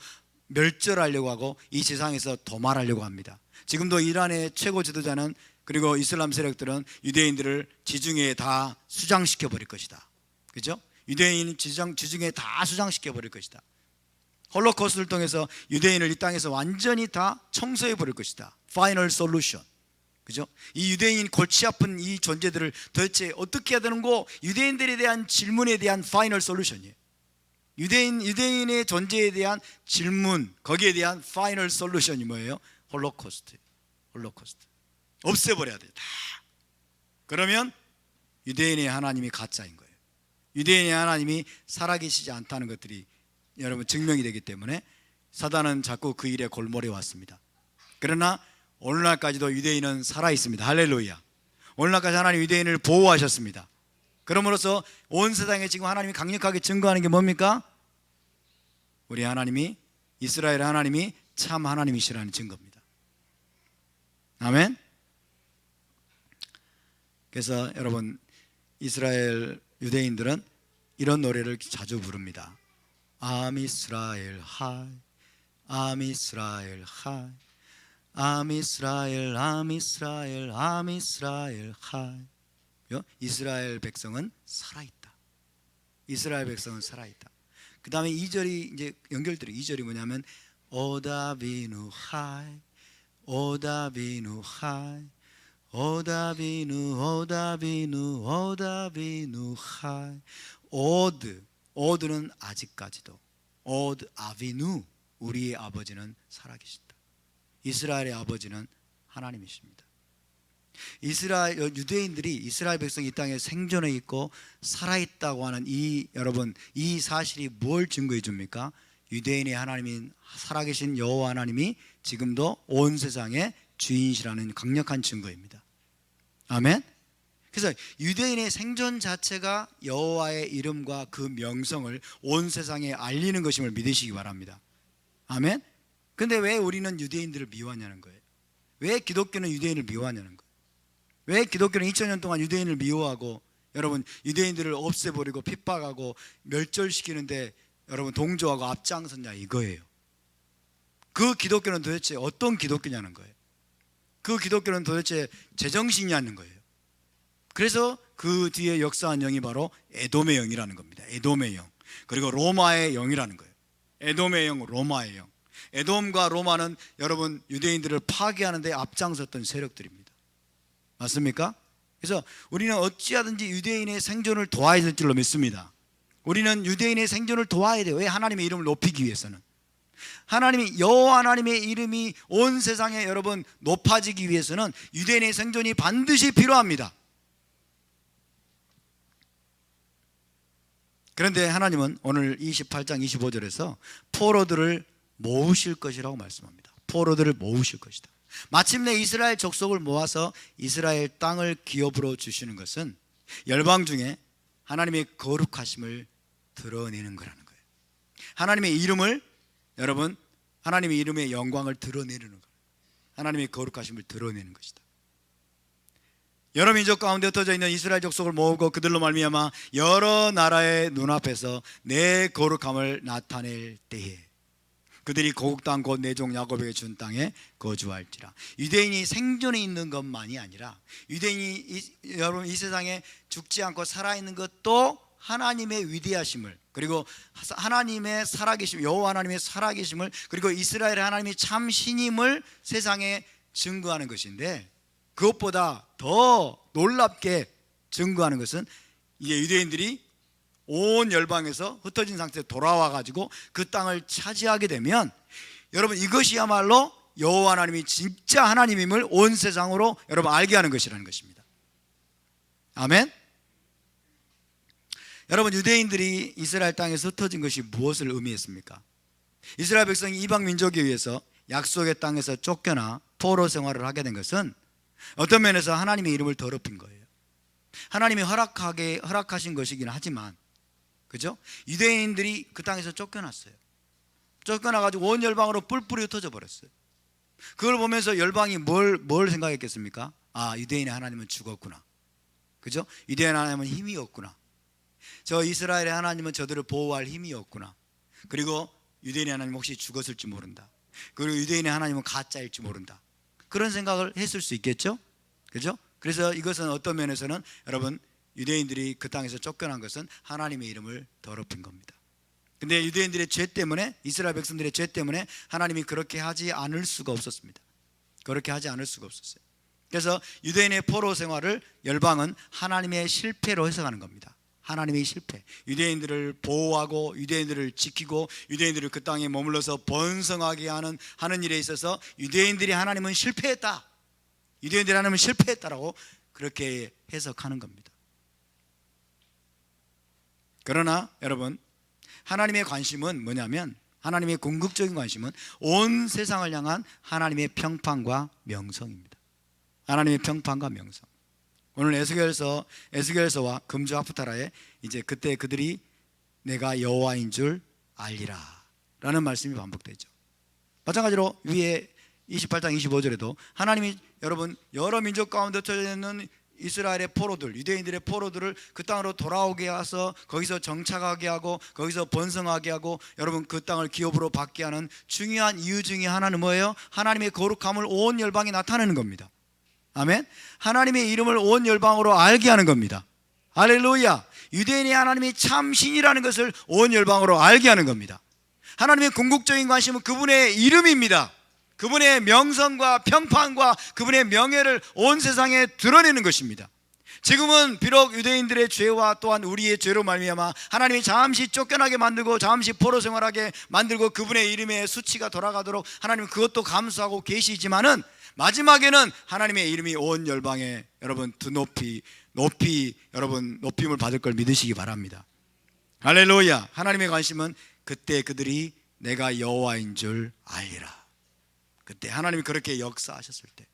멸절하려고 하고 이 세상에서 도말하려고 합니다. 지금도 이란의 최고 지도자는 그리고 이슬람 세력들은 유대인들을 지중해에 다 수장시켜 버릴 것이다. 그죠? 유대인 지중해에 다 수장시켜 버릴 것이다. 홀로코스트를 통해서 유대인을 이 땅에서 완전히 다 청소해 버릴 것이다. 파이널 솔루션. 그죠? 이 유대인 골치 아픈 이 존재들을 도대체 어떻게 해야 되는고, 유대인들에 대한 질문에 대한 파이널 솔루션이에요. 유대인의 존재에 대한 질문, 거기에 대한 파이널 솔루션이 뭐예요? 홀로코스트. 없애버려야 돼요. 다. 그러면 유대인의 하나님이 가짜인 거예요. 유대인의 하나님이 살아계시지 않다는 것들이 여러분 증명이 되기 때문에 사단은 자꾸 그 일에 골몰해 왔습니다. 그러나 오늘날까지도 유대인은 살아있습니다. 할렐루야. 오늘날까지 하나님 유대인을 보호하셨습니다. 그러므로서 온 세상에 지금 하나님이 강력하게 증거하는 게 뭡니까? 우리 하나님이, 이스라엘 하나님이 참 하나님이시라는 증거입니다. 아멘. 그래서 여러분, 이스라엘 유대인들은 이런 노래를 자주 부릅니다. Am Israel High, Am Israel High, Am Israel, Am Israel, Am Israel High. 이스라엘 백성은 살아있다. 이스라엘 백성은 살아있다. 그 다음에 2절이 이제 연결돼요. 2절이 뭐냐면 오다비누 하이, 오다비누 하이, 오다비누, 오다비누, 오다비누 하이. 오드는 아직까지도, 오드 아비누, 우리의 아버지는 살아계신다. 이스라엘의 아버지는 하나님이십니다. 유대인들이 이스라엘 백성이 이 땅에 생존해 있고 살아있다고 하는 이 사실이 뭘 증거해 줍니까? 유대인의 하나님인 살아계신 여호와 하나님이 지금도 온 세상의 주인이시라는 강력한 증거입니다. 아멘. 그래서 유대인의 생존 자체가 여호와의 이름과 그 명성을 온 세상에 알리는 것임을 믿으시기 바랍니다. 아멘. 근데 왜 우리는 유대인들을 미워하냐는 거예요. 왜 기독교는 유대인을 미워하냐는 거예요. 왜 기독교는 2000년 동안 유대인을 미워하고 여러분 유대인들을 없애버리고 핍박하고 멸절시키는데 여러분 동조하고 앞장섰냐 이거예요. 그 기독교는 도대체 어떤 기독교냐는 거예요. 그 기독교는 도대체 제정신이냐는 거예요. 그래서 그 뒤에 역사한 영이 바로 에돔의 영이라는 겁니다. 에돔의 영. 그리고 로마의 영이라는 거예요. 에돔의 영, 로마의 영. 에돔과 로마는 여러분 유대인들을 파괴하는 데 앞장섰던 세력들입니다. 맞습니까? 그래서 우리는 어찌하든지 유대인의 생존을 도와야 될 줄로 믿습니다. 우리는 유대인의 생존을 도와야 돼요. 왜? 하나님의 이름을 높이기 위해서는. 하나님이 여호와 하나님의 이름이 온 세상에 여러분 높아지기 위해서는 유대인의 생존이 반드시 필요합니다. 그런데 하나님은 오늘 28장 25절에서 포로들을 모으실 것이라고 말씀합니다. 포로들을 모으실 것이다. 마침내 이스라엘 족속을 모아서 이스라엘 땅을 기업으로 주시는 것은 열방 중에 하나님의 거룩하심을 드러내는 거라는 거예요. 하나님의 이름을, 여러분, 하나님의 이름의 영광을 드러내는 거예요. 하나님의 거룩하심을 드러내는 것이다. 여러 민족 가운데 흩어져 있는 이스라엘 족속을 모으고 그들로 말미암아 여러 나라의 눈앞에서 내 거룩함을 나타낼 때에 그들이 고국 땅 곧 내 종 야곱에게 준 땅에 거주할지라. 유대인이 생존해 있는 것만이 아니라 유대인이 여러분 이 세상에 죽지 않고 살아있는 것도 하나님의 위대하심을, 그리고 하나님의 살아계심, 여호와 하나님의 살아계심을, 그리고 이스라엘의 하나님이 참 신임을 세상에 증거하는 것인데, 그것보다 더 놀랍게 증거하는 것은 이제 유대인들이 온 열방에서 흩어진 상태에 돌아와 가지고 그 땅을 차지하게 되면, 여러분 이것이야말로 여호와 하나님이 진짜 하나님임을 온 세상으로 여러분 알게 하는 것이라는 것입니다. 아멘. 여러분, 유대인들이 이스라엘 땅에서 흩어진 것이 무엇을 의미했습니까? 이스라엘 백성이 이방 민족에 의해서 약속의 땅에서 쫓겨나 포로 생활을 하게 된 것은 어떤 면에서 하나님의 이름을 더럽힌 거예요. 하나님이 허락하신 것이긴 하지만, 그죠? 유대인들이 그 땅에서 쫓겨났어요. 쫓겨나가지고 온 열방으로 뿔뿔이 흩어져 버렸어요. 그걸 보면서 열방이 뭘 생각했겠습니까? 아, 유대인의 하나님은 죽었구나, 그죠? 유대인의 하나님은 힘이 없구나, 저 이스라엘의 하나님은 저들을 보호할 힘이 없구나, 그리고 유대인의 하나님 혹시 죽었을지 모른다, 그리고 유대인의 하나님은 가짜일지 모른다, 그런 생각을 했을 수 있겠죠? 그죠? 그래서 이것은 어떤 면에서는 여러분 유대인들이 그 땅에서 쫓겨난 것은 하나님의 이름을 더럽힌 겁니다. 근데 유대인들의 죄 때문에, 이스라엘 백성들의 죄 때문에 하나님이 그렇게 하지 않을 수가 없었습니다. 그렇게 하지 않을 수가 없었어요. 그래서 유대인의 포로 생활을 열방은 하나님의 실패로 해석하는 겁니다. 하나님의 실패. 유대인들을 보호하고 유대인들을 지키고 유대인들을 그 땅에 머물러서 번성하게 하는 일에 있어서 유대인들이 하나님은 실패했다, 유대인들이 하나님은 실패했다라고 그렇게 해석하는 겁니다. 그러나 여러분, 하나님의 관심은 뭐냐면, 하나님의 궁극적인 관심은 온 세상을 향한 하나님의 평판과 명성입니다. 하나님의 평판과 명성. 오늘 에스겔서와 금주 하프타라에 이제 그때 그들이 내가 여호와인 줄 알리라 라는 말씀이 반복되죠. 마찬가지로 위에 28장 25절에도 하나님이 여러분 여러 민족 가운데 흩어져 있는 이스라엘의 포로들, 유대인들의 포로들을 그 땅으로 돌아오게 해서 거기서 정착하게 하고 거기서 번성하게 하고 여러분 그 땅을 기업으로 받게 하는 중요한 이유 중에 하나는 뭐예요? 하나님의 거룩함을 온 열방에 나타내는 겁니다. 아멘. 하나님의 이름을 온 열방으로 알게 하는 겁니다. 할렐루야. 유대인의 하나님이 참 신이라는 것을 온 열방으로 알게 하는 겁니다. 하나님의 궁극적인 관심은 그분의 이름입니다. 그분의 명성과 평판과 그분의 명예를 온 세상에 드러내는 것입니다. 지금은 비록 유대인들의 죄와 또한 우리의 죄로 말미암아 하나님이 잠시 쫓겨나게 만들고 잠시 포로 생활하게 만들고 그분의 이름의 수치가 돌아가도록 하나님은 그것도 감수하고 계시지만은 마지막에는 하나님의 이름이 온 열방에 여러분 높이 여러분 높임을 받을 걸 믿으시기 바랍니다. 할렐루야. 하나님의 관심은 그때 그들이 내가 여호와인 줄 알리라. 그때 하나님이 그렇게 역사하셨을 때,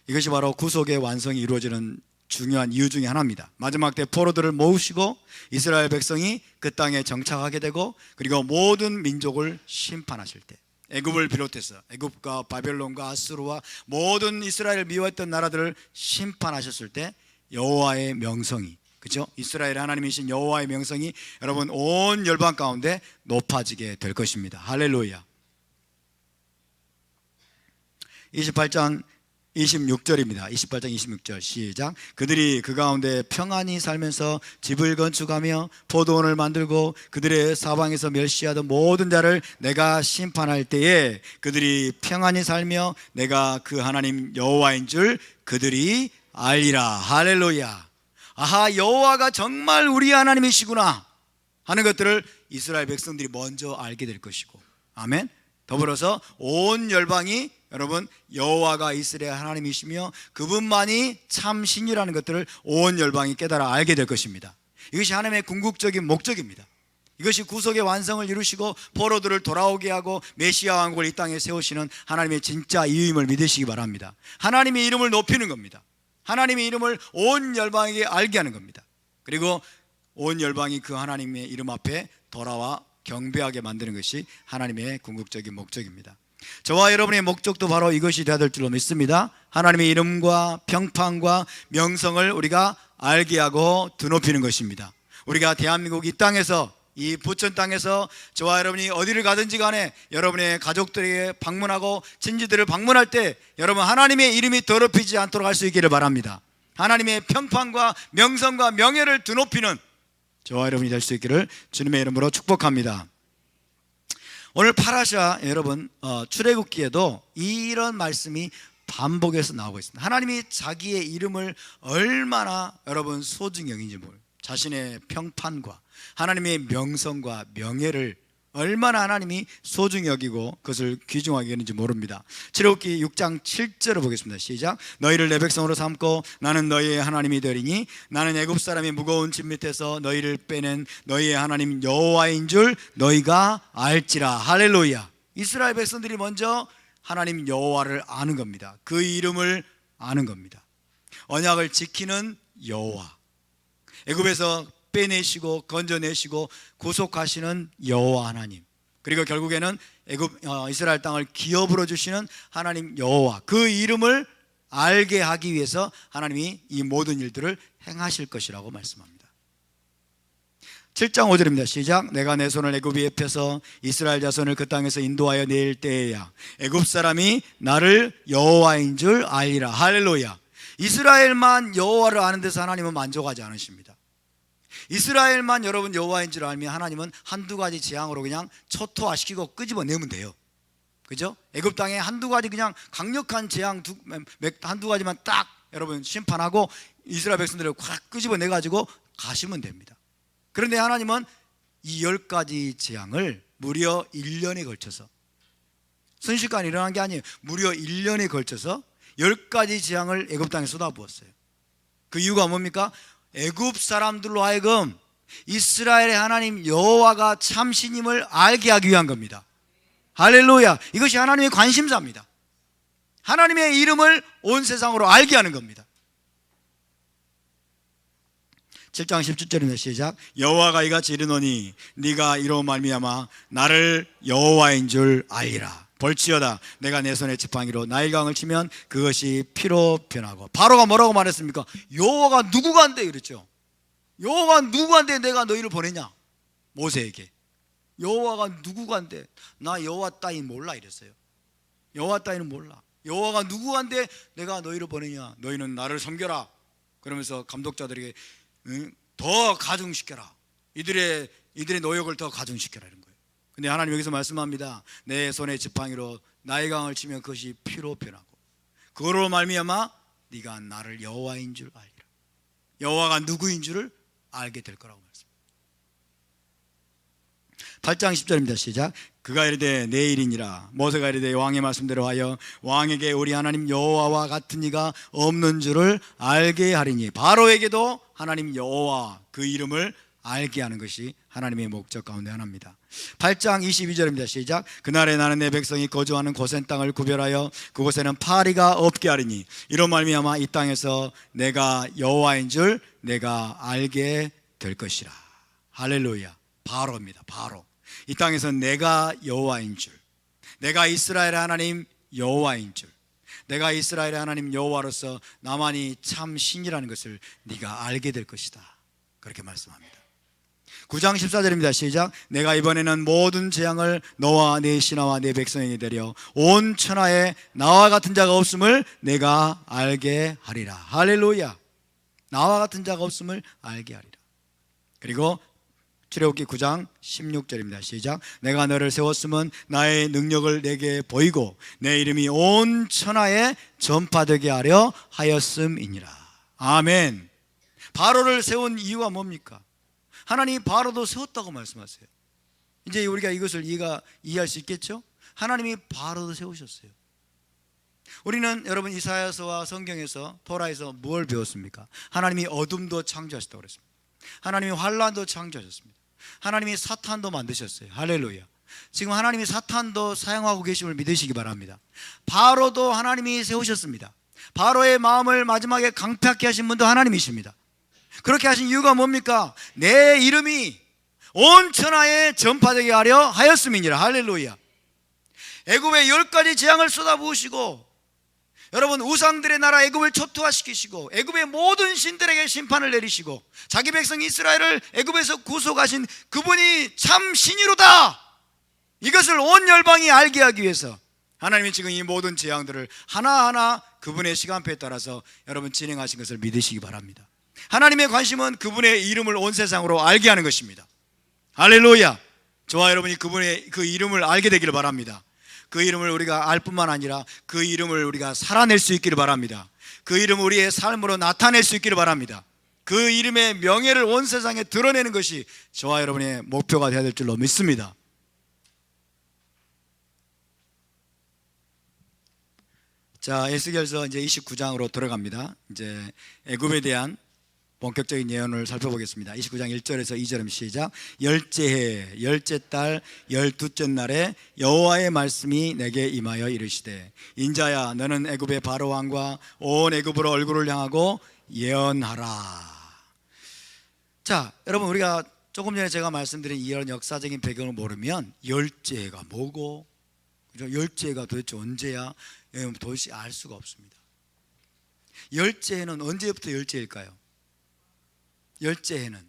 이것이 바로 구속의 완성이 이루어지는 중요한 이유 중에 하나입니다. 마지막 때 포로들을 모으시고 이스라엘 백성이 그 땅에 정착하게 되고 그리고 모든 민족을 심판하실 때, 애굽을 비롯해서 애굽과 바벨론과 아수르와 모든 이스라엘을 미워했던 나라들을 심판하셨을 때 여호와의 명성이, 그렇죠? 이스라엘 하나님이신 여호와의 명성이 여러분 온 열방 가운데 높아지게 될 것입니다. 할렐루야. 28장 26절입니다. 28장 26절 시작. 그들이 그 가운데 평안히 살면서 집을 건축하며 포도원을 만들고 그들의 사방에서 멸시하던 모든 자를 내가 심판할 때에 그들이 평안히 살며 내가 그 하나님 여호와인 줄 그들이 알리라. 할렐루야. 아하, 여호와가 정말 우리 하나님이시구나 하는 것들을 이스라엘 백성들이 먼저 알게 될 것이고, 아멘. 더불어서 온 열방이 여러분 여호와가 이스라엘 하나님이시며 그분만이 참 신이라는 것들을 온 열방이 깨달아 알게 될 것입니다. 이것이 하나님의 궁극적인 목적입니다. 이것이 구속의 완성을 이루시고 포로들을 돌아오게 하고 메시아 왕국을 이 땅에 세우시는 하나님의 진짜 이유임을 믿으시기 바랍니다. 하나님의 이름을 높이는 겁니다. 하나님의 이름을 온 열방에게 알게 하는 겁니다. 그리고 온 열방이 그 하나님의 이름 앞에 돌아와 경배하게 만드는 것이 하나님의 궁극적인 목적입니다. 저와 여러분의 목적도 바로 이것이 되어야 될 줄로 믿습니다. 하나님의 이름과 평판과 명성을 우리가 알게 하고 드높이는 것입니다. 우리가 대한민국 이 땅에서, 이 부천 땅에서 저와 여러분이 어디를 가든지 간에 여러분의 가족들에게 방문하고 친지들을 방문할 때 여러분 하나님의 이름이 더럽히지 않도록 할 수 있기를 바랍니다. 하나님의 평판과 명성과 명예를 드높이는 저와 여러분이 될 수 있기를 주님의 이름으로 축복합니다. 오늘 파라샤 여러분 출애굽기에도 이런 말씀이 반복해서 나오고 있습니다. 하나님이 자기의 이름을 얼마나 여러분 소중히 여기는지 자신의 평판과 하나님의 명성과 명예를 얼마나 하나님이 소중히 여기고 그것을 귀중하게 여기는지 모릅니다. 출애굽기 6장 7절을 보겠습니다. 시작. 너희를 내 백성으로 삼고 나는 너희의 하나님이 되리니 나는 애굽 사람의 무거운 짐 밑에서 너희를 빼낸 너희의 하나님 여호와인 줄 너희가 알지라. 할렐루야. 이스라엘 백성들이 먼저 하나님 여호와를 아는 겁니다. 그 이름을 아는 겁니다. 언약을 지키는 여호와, 애굽에서 빼내시고 건져내시고 구속하시는 여호와 하나님, 그리고 결국에는 이스라엘 땅을 기업으로 주시는 하나님 여호와, 그 이름을 알게 하기 위해서 하나님이 이 모든 일들을 행하실 것이라고 말씀합니다. 7장 5절입니다. 시작. 내가 내 손을 애굽에 펴서 이스라엘 자손을 그 땅에서 인도하여 낼 때에야 애굽 사람이 나를 여호와인 줄 알리라. 할렐루야. 이스라엘만 여호와를 아는 데서 하나님은 만족하지 않으십니다. 이스라엘만 여러분 여호와인 줄 알면 하나님은 한두 가지 재앙으로 그냥 초토화시키고 끄집어내면 돼요. 그죠? 애굽 땅에 한두 가지 그냥 강력한 재앙 한두 가지만 딱 여러분 심판하고 이스라엘 백성들을 확 끄집어내가지고 가시면 됩니다. 그런데 하나님은 이 10가지 재앙을 무려 1년에 걸쳐서, 순식간에 일어난 게 아니에요. 무려 1년에 걸쳐서 10가지 재앙을 애굽 땅에 쏟아부었어요. 그 이유가 뭡니까? 애굽 사람들로 하여금 이스라엘의 하나님 여호와가 참신임을 알게 하기 위한 겁니다. 할렐루야. 이것이 하나님의 관심사입니다. 하나님의 이름을 온 세상으로 알게 하는 겁니다. 7장 17절입니다. 시작. 여호와가 이같이 이르노니 네가 이로 말미암아 나를 여호와인 줄 알리라. 볼지어다 내가 내 손에 지팡이로 나일강을 치면 그것이 피로 변하고. 바로가 뭐라고 말했습니까? 여호와가 누구간데 이랬죠. 여호와가 누구간데 내가 너희를 보내냐? 모세에게. 여호와가 누구간데? 나 여호와 따위 몰라 이랬어요. 여호와 따위는 몰라. 여호와가 누구간데 내가 너희를 보내냐? 너희는 나를 섬겨라. 그러면서 감독자들에게 더 가중시켜라. 이들의 노역을 더 가중시켜라 이런 거예요. 근데 하나님 여기서 말씀합니다. 내 손에 지팡이로 나의 강을 치면 그것이 피로 변하고 그거로 말미암아 네가 나를 여호와인 줄 알리라. 여호와가 누구인 줄을 알게 될 거라고 말씀합니다. 8장 10절입니다. 시작. 그가 이르되 내일이니라. 모세가 이르되 왕의 말씀대로 하여 왕에게 우리 하나님 여호와와 같은 이가 없는 줄을 알게 하리니. 바로에게도 하나님 여호와 그 이름을 알게 하는 것이 하나님의 목적 가운데 하나입니다. 8장 22절입니다. 시작. 그날에 나는 내 백성이 거주하는 고센 땅을 구별하여 그곳에는 파리가 없게 하리니 이로 말미암아 이 땅에서 내가 여호와인 줄 내가 알게 될 것이라. 할렐루야. 바로입니다. 바로 이 땅에서 내가 여호와인 줄, 내가 이스라엘의 하나님 여호와인 줄, 내가 이스라엘의 하나님 여호와로서 나만이 참 신이라는 것을 네가 알게 될 것이다. 그렇게 말씀합니다. 9장 14절입니다. 시작. 내가 이번에는 모든 재앙을 너와 내 신하와 내 백성에게 내려 온 천하에 나와 같은 자가 없음을 내가 알게 하리라. 할렐루야. 나와 같은 자가 없음을 알게 하리라. 그리고 출애굽기 9장 16절입니다. 시작. 내가 너를 세웠으면 나의 능력을 내게 보이고 내 이름이 온 천하에 전파되게 하려 하였음이니라. 아멘. 바로를 세운 이유가 뭡니까? 하나님이 바로도 세웠다고 말씀하세요. 이제 우리가 이것을 이해할 수 있겠죠? 하나님이 바로도 세우셨어요. 우리는 여러분 이사야서와 성경에서 토라에서 무엇을 배웠습니까? 하나님이 어둠도 창조하셨다고 그랬습니다. 하나님이 환란도 창조하셨습니다. 하나님이 사탄도 만드셨어요. 할렐루야. 지금 하나님이 사탄도 사용하고 계심을 믿으시기 바랍니다. 바로도 하나님이 세우셨습니다. 바로의 마음을 마지막에 강팍케 하신 분도 하나님이십니다. 그렇게 하신 이유가 뭡니까? 내 이름이 온 천하에 전파되게 하려 하였음이니라. 할렐루야. 애굽에 10가지 재앙을 쏟아부으시고, 여러분, 우상들의 나라 애굽을 초토화시키시고, 애굽의 모든 신들에게 심판을 내리시고, 자기 백성 이스라엘을 애굽에서 구속하신 그분이 참 신이로다, 이것을 온 열방이 알게 하기 위해서 하나님이 지금 이 모든 재앙들을 하나하나 그분의 시간표에 따라서 여러분 진행하신 것을 믿으시기 바랍니다. 하나님의 관심은 그분의 이름을 온 세상으로 알게 하는 것입니다. 할렐루야. 저와 여러분이 그분의 그 이름을 알게 되기를 바랍니다. 그 이름을 우리가 알 뿐만 아니라 그 이름을 우리가 살아낼 수 있기를 바랍니다. 그 이름을 우리의 삶으로 나타낼 수 있기를 바랍니다. 그 이름의 명예를 온 세상에 드러내는 것이 저와 여러분의 목표가 되어야 될 줄로 믿습니다. 자, 에스겔서 이제 29장으로 들어갑니다. 이제 애굽에 대한 본격적인 예언을 살펴보겠습니다. 29장 1절에서 2절음 시작. 열째 해 열째 달 12째 날에 여호와의 말씀이 내게 임하여 이르시되, 인자야, 너는 애굽의 바로 왕과 온 애굽으로 얼굴을 향하고 예언하라. 자, 여러분, 우리가 조금 전에 제가 말씀드린 이런 역사적인 배경을 모르면 열째 해가 뭐고, 열째 해가 도대체 언제야, 도대체 알 수가 없습니다. 열째 해는 언제부터 열째일까요? 열째 해는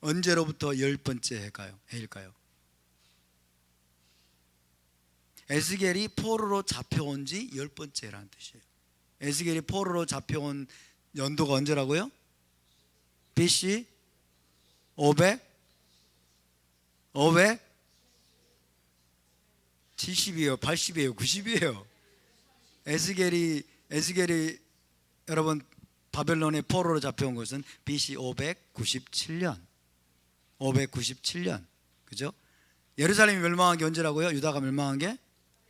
언제로부터 10번째 해일까요? 에스겔이 포로로 잡혀온 지 10번째라는 뜻이에요. 에스겔이 포로로 잡혀온 연도가 언제라고요? BC 570이에요 80이에요 90이에요 에스겔이 여러분 바벨론의 포로로 잡혀온 것은 BC 597년. 그죠? 예루살렘이 멸망한 게 언제라고요? 유다가 멸망한 게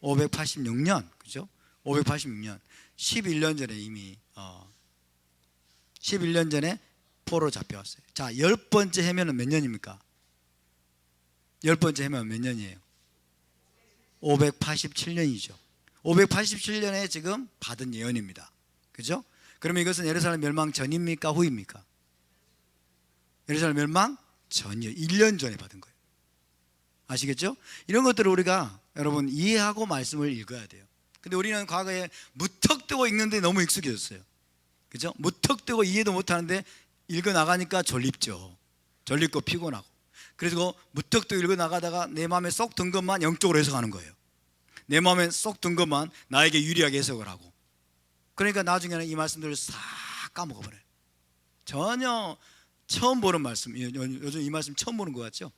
586년. 그죠? 586년. 11년 전에 이미 11년 전에 포로로 잡혀왔어요. 자, 10번째 해면은 몇 년입니까? 10번째 해면 몇 년이에요? 587년이죠. 587년에 지금 받은 예언입니다. 그죠? 그러면 이것은 예루살렘 멸망 전입니까? 후입니까? 예루살렘 멸망 전이요. 1년 전에 받은 거예요. 아시겠죠? 이런 것들을 우리가 여러분 이해하고 말씀을 읽어야 돼요. 근데 우리는 과거에 무턱대고 읽는데 너무 익숙해졌어요. 그죠? 무턱대고 이해도 못하는데 읽어나가니까 졸립죠. 졸립고 피곤하고. 그래서 무턱대고 읽어나가다가 내 마음에 쏙 든 것만 영적으로 해석하는 거예요. 내 마음에 쏙 든 것만 나에게 유리하게 해석을 하고, 그러니까 나중에는 이 말씀들을 싹 까먹어버려요. 전혀 처음 보는 말씀, 요즘 이 말씀 처음 보는 것 같죠?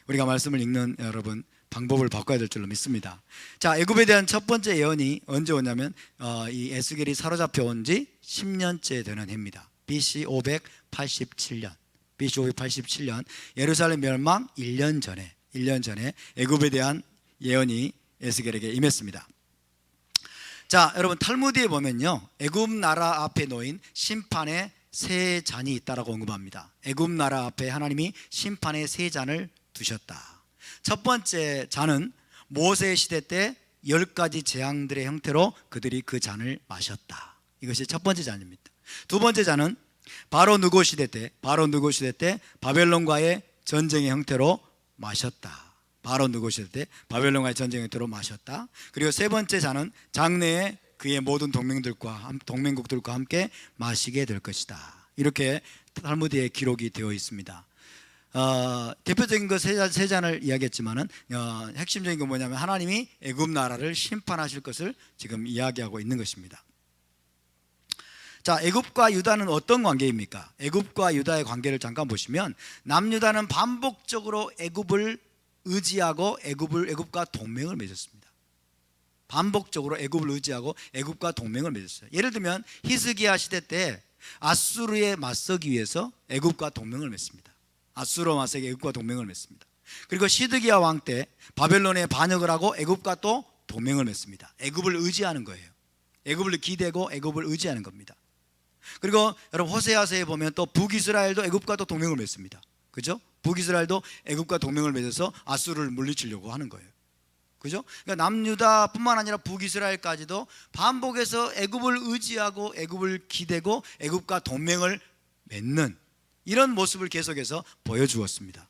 우리가 말씀을 읽는 여러분 방법을 바꿔야 될 줄로 믿습니다. 자, 애굽에 대한 첫 번째 예언이 언제 오냐면 이 에스겔이 사로잡혀 온 지 10년째 되는 해입니다. BC 587년. BC 587년 예루살렘 멸망 1년 전에 애굽에 대한 예언이 에스겔에게 임했습니다. 자, 여러분 탈무드에 보면요, 애굽 나라 앞에 놓인 심판의 세 잔이 있다라고 언급합니다. 애굽 나라 앞에 하나님이 심판의 세 잔을 두셨다. 첫 번째 잔은 모세 시대 때 10가지 재앙들의 형태로 그들이 그 잔을 마셨다. 이것이 첫 번째 잔입니다. 두 번째 잔은 바로 느고 시대 때 바벨론과의 전쟁의 형태로 마셨다. 바로 느고 시대 때 바벨론과의 전쟁의 형태로 마셨다. 그리고 세 번째 잔은 장래에 그의 모든 동맹국들과 함께 마시게 될 것이다. 이렇게 탈무드에 기록이 되어 있습니다. 대표적인 것 세 잔을 이야기했지만은 핵심적인 건 뭐냐면 하나님이 애굽 나라를 심판하실 것을 지금 이야기하고 있는 것입니다. 자, 애굽과 유다는 어떤 관계입니까? 애굽과 유다의 관계를 잠깐 보시면 남유다는 반복적으로 애굽을 의지하고 애굽과 동맹을 맺었습니다. 반복적으로 애굽을 의지하고 애굽과 동맹을 맺었어요. 예를 들면 히스기야 시대 때 아수르에 맞서기 위해서 애굽과 동맹을 맺습니다. 아수르와 맞서기 애굽과 동맹을 맺습니다. 그리고 시드기야 왕 때 바벨론에 반역을 하고 애굽과 또 동맹을 맺습니다. 애굽을 의지하는 거예요. 애굽을 기대고 애굽을 의지하는 겁니다. 그리고 여러분 호세아서에 보면 또 북이스라엘도 애굽과 또 동맹을 맺습니다. 그죠? 북이스라엘도 애굽과 동맹을 맺어서 아수르를 물리치려고 하는 거예요. 그죠? 그러니까 남유다뿐만 아니라 북이스라엘까지도 반복해서 애굽을 의지하고 애굽을 기대고 애굽과 동맹을 맺는 이런 모습을 계속해서 보여주었습니다.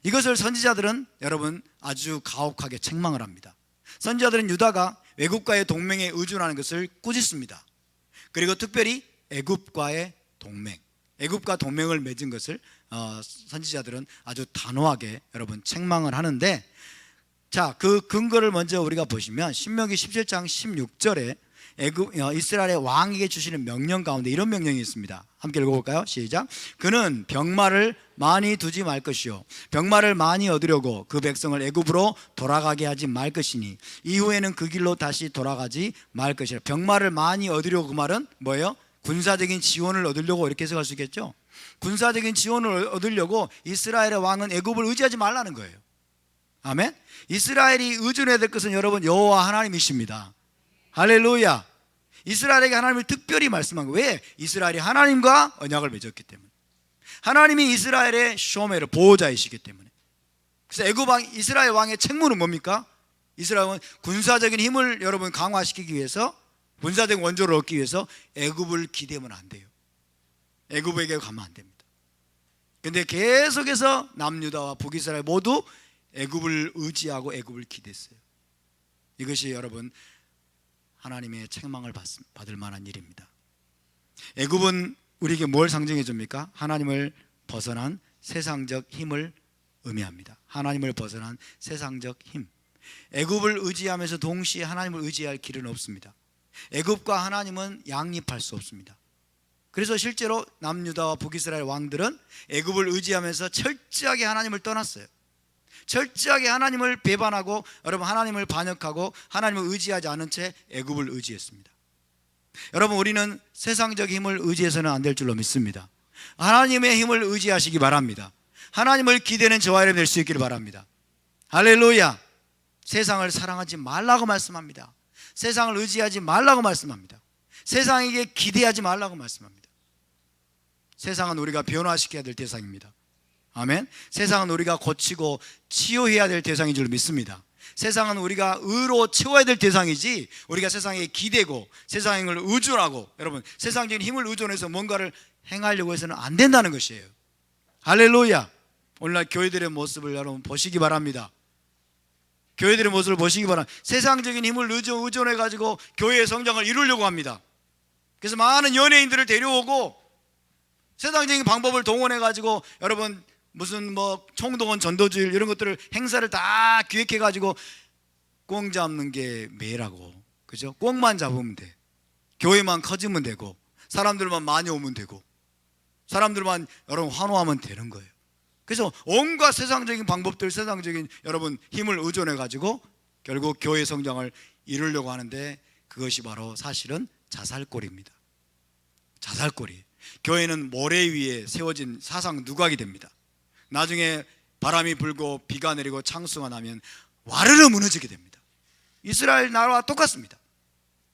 이것을 선지자들은 여러분 아주 가혹하게 책망을 합니다. 선지자들은 유다가 외국과의 동맹에 의존하는 것을 꾸짖습니다. 그리고 특별히 애굽과의 동맹, 애굽과 동맹을 맺은 것을 선지자들은 아주 단호하게 여러분 책망을 하는데, 자, 그 근거를 먼저 우리가 보시면 신명기 17장 16절에 이스라엘의 왕에게 주시는 명령 가운데 이런 명령이 있습니다. 함께 읽어볼까요? 시작. 그는 병마를 많이 두지 말 것이요 병마를 많이 얻으려고 그 백성을 애굽으로 돌아가게 하지 말 것이니 이후에는 그 길로 다시 돌아가지 말 것이라. 병마를 많이 얻으려고, 그 말은 뭐예요? 군사적인 지원을 얻으려고 이렇게 해석할 수 있겠죠. 군사적인 지원을 얻으려고 이스라엘의 왕은 애굽을 의지하지 말라는 거예요. 아멘. 이스라엘이 의존해야 될 것은 여러분 여호와 하나님이십니다. 할렐루야. 이스라엘에게 하나님을 특별히 말씀한 거예요. 왜? 이스라엘이 하나님과 언약을 맺었기 때문에. 하나님이 이스라엘의 쇼메르 보호자이시기 때문에. 그래서 애굽 왕 이스라엘 왕의 책무는 뭡니까? 이스라엘은 군사적인 힘을 여러분 강화시키기 위해서, 군사적 원조를 얻기 위해서 애굽을 기대면 안 돼요. 애굽에게 가면 안 됩니다. 그런데 계속해서 남유다와 북이스라엘 모두 애굽을 의지하고 애굽을 기대했어요. 이것이 여러분 하나님의 책망을 받을 만한 일입니다. 애굽은 우리에게 뭘 상징해 줍니까? 하나님을 벗어난 세상적 힘을 의미합니다. 하나님을 벗어난 세상적 힘. 애굽을 의지하면서 동시에 하나님을 의지할 길은 없습니다. 애굽과 하나님은 양립할 수 없습니다. 그래서 실제로 남유다와 북이스라엘 왕들은 애굽을 의지하면서 철저하게 하나님을 떠났어요. 철저하게 하나님을 배반하고 여러분 하나님을 반역하고 하나님을 의지하지 않은 채 애굽을 의지했습니다. 여러분 우리는 세상적 힘을 의지해서는 안 될 줄로 믿습니다. 하나님의 힘을 의지하시기 바랍니다. 하나님을 기대는 저와 여러분 될 수 있기를 바랍니다. 할렐루야. 세상을 사랑하지 말라고 말씀합니다. 세상을 의지하지 말라고 말씀합니다. 세상에게 기대하지 말라고 말씀합니다. 세상은 우리가 변화시켜야 될 대상입니다. 아멘. 세상은 우리가 고치고 치유해야 될 대상인 줄 믿습니다. 세상은 우리가 의로 채워야 될 대상이지, 우리가 세상에 기대고 세상을 의존하고 여러분 세상적인 힘을 의존해서 뭔가를 행하려고 해서는 안 된다는 것이에요. 할렐루야. 오늘날 교회들의 모습을 여러분 보시기 바랍니다. 교회들의 모습을 보시기 바랍니다. 세상적인 힘을 의존해가지고 교회의 성장을 이루려고 합니다. 그래서 많은 연예인들을 데려오고 세상적인 방법을 동원해가지고 여러분 무슨 뭐 총동원 전도주일 이런 것들을 행사를 다 기획해가지고 꽁 잡는 게 매라고. 그죠? 꽁만 잡으면 돼. 교회만 커지면 되고 사람들만 많이 오면 되고 사람들만 여러분 환호하면 되는 거예요. 그래서 온갖 세상적인 방법들, 세상적인 여러분 힘을 의존해가지고 결국 교회 성장을 이루려고 하는데 그것이 바로 사실은 자살골입니다. 자살골이. 교회는 모래 위에 세워진 사상 누각이 됩니다. 나중에 바람이 불고 비가 내리고 창수가 나면 와르르 무너지게 됩니다. 이스라엘 나라와 똑같습니다.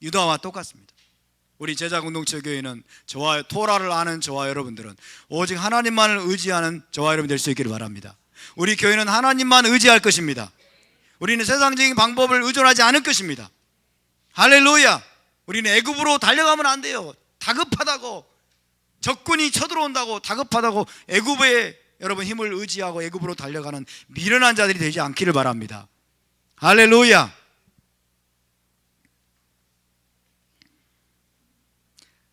유다와 똑같습니다. 우리 제자공동체 교회는 저와 토라를 아는 저와 여러분들은 오직 하나님만을 의지하는 저와 여러분 될 수 있기를 바랍니다. 우리 교회는 하나님만 의지할 것입니다. 우리는 세상적인 방법을 의존하지 않을 것입니다. 할렐루야. 우리는 애굽으로 달려가면 안 돼요. 다급하다고, 적군이 쳐들어온다고 다급하다고 애굽에 여러분 힘을 의지하고 애굽으로 달려가는 미련한 자들이 되지 않기를 바랍니다. 할렐루야.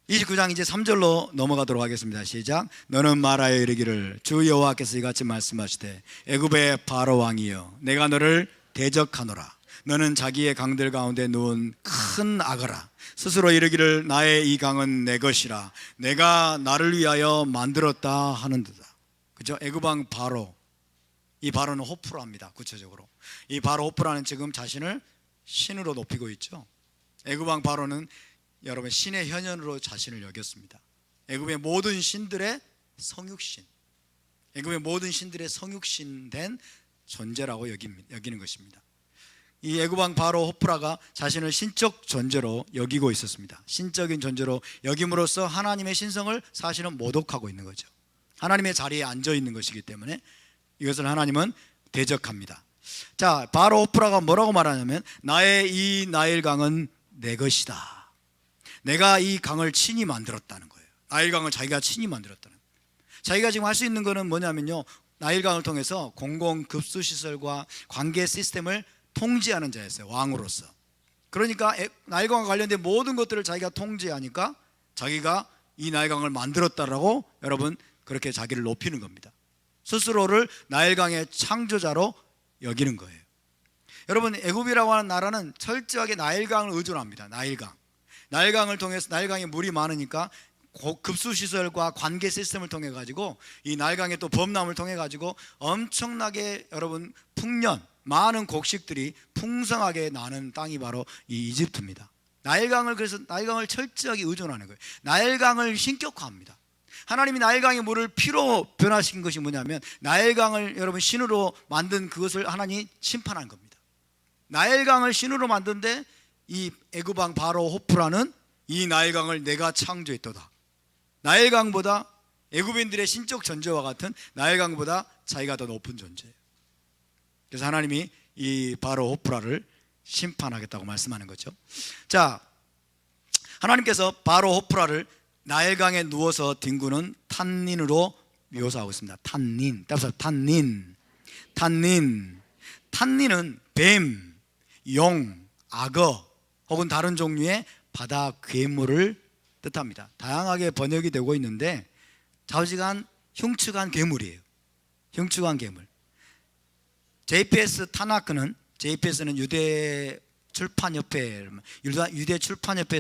29장 이제 3절로 넘어가도록 하겠습니다. 시작. 너는 말하여 이르기를 주 여호와께서 이같이 말씀하시되 애굽의 바로 왕이여 내가 너를 대적하노라. 너는 자기의 강들 가운데 누운 큰 악어라. 스스로 이르기를 나의 이 강은 내 것이라 내가 나를 위하여 만들었다 하는도다. 그죠? 애굽 왕 바로. 이 바로는 호프라입니다. 구체적으로 이 바로 호프라는 지금 자신을 신으로 높이고 있죠. 애굽 왕 바로는 여러분 신의 현현으로 자신을 여겼습니다. 애굽의 모든 신들의 성육신, 애굽의 모든 신들의 성육신 된 존재라고 여기는 것입니다. 이 애굽왕 바로 호프라가 자신을 신적 존재로 여기고 있었습니다. 신적인 존재로 여김으로써 하나님의 신성을 사실은 모독하고 있는 거죠. 하나님의 자리에 앉아 있는 것이기 때문에 이것을 하나님은 대적합니다. 자, 바로 호프라가 뭐라고 말하냐면 나의 이 나일강은 내 것이다. 내가 이 강을 친히 만들었다는 거예요. 나일강을 자기가 친히 만들었다는 거예요. 자기가 지금 할 수 있는 거는 뭐냐면요, 나일강을 통해서 공공급수시설과 관계 시스템을 통제하는 자였어요. 왕으로서. 그러니까 나일강과 관련된 모든 것들을 자기가 통제하니까 자기가 이 나일강을 만들었다라고 여러분 그렇게 자기를 높이는 겁니다. 스스로를 나일강의 창조자로 여기는 거예요. 여러분, 애굽이라고 하는 나라는 철저하게 나일강을 의존합니다. 나일강을 통해서, 나일강에 물이 많으니까 급수시설과 관계 시스템을 통해 가지고 이 나일강의 또 범람을 통해 가지고 엄청나게 여러분 풍년, 많은 곡식들이 풍성하게 나는 땅이 바로 이 이집트입니다. 그래서 나일강을 철저하게 의존하는 거예요. 나일강을 신격화합니다. 하나님이 나일강의 물을 피로 변화시킨 것이 뭐냐면 나일강을 여러분 신으로 만든 그것을 하나님이 심판한 겁니다. 나일강을 신으로 만든데 이 애굽왕 바로 호프라는 이 나일강을 내가 창조했도다. 나일강보다, 애굽인들의 신적 존재와 같은 나일강보다 자기가 더 높은 존재예요. 그래서 하나님이 이 바로 호프라를 심판하겠다고 말씀하는 거죠. 자, 하나님께서 바로 호프라를 나일강에 누워서 뒹구는 탄닌으로 묘사하고 있습니다. 탄닌. 따라서 탄닌. 탄닌은 뱀, 용, 악어 혹은 다른 종류의 바다 괴물을 뜻합니다. 다양하게 번역이 되고 있는데 좌우지간 흉측한 괴물이에요. 흉측한 괴물. JPS 타나크는, JPS는 유대 출판협회에서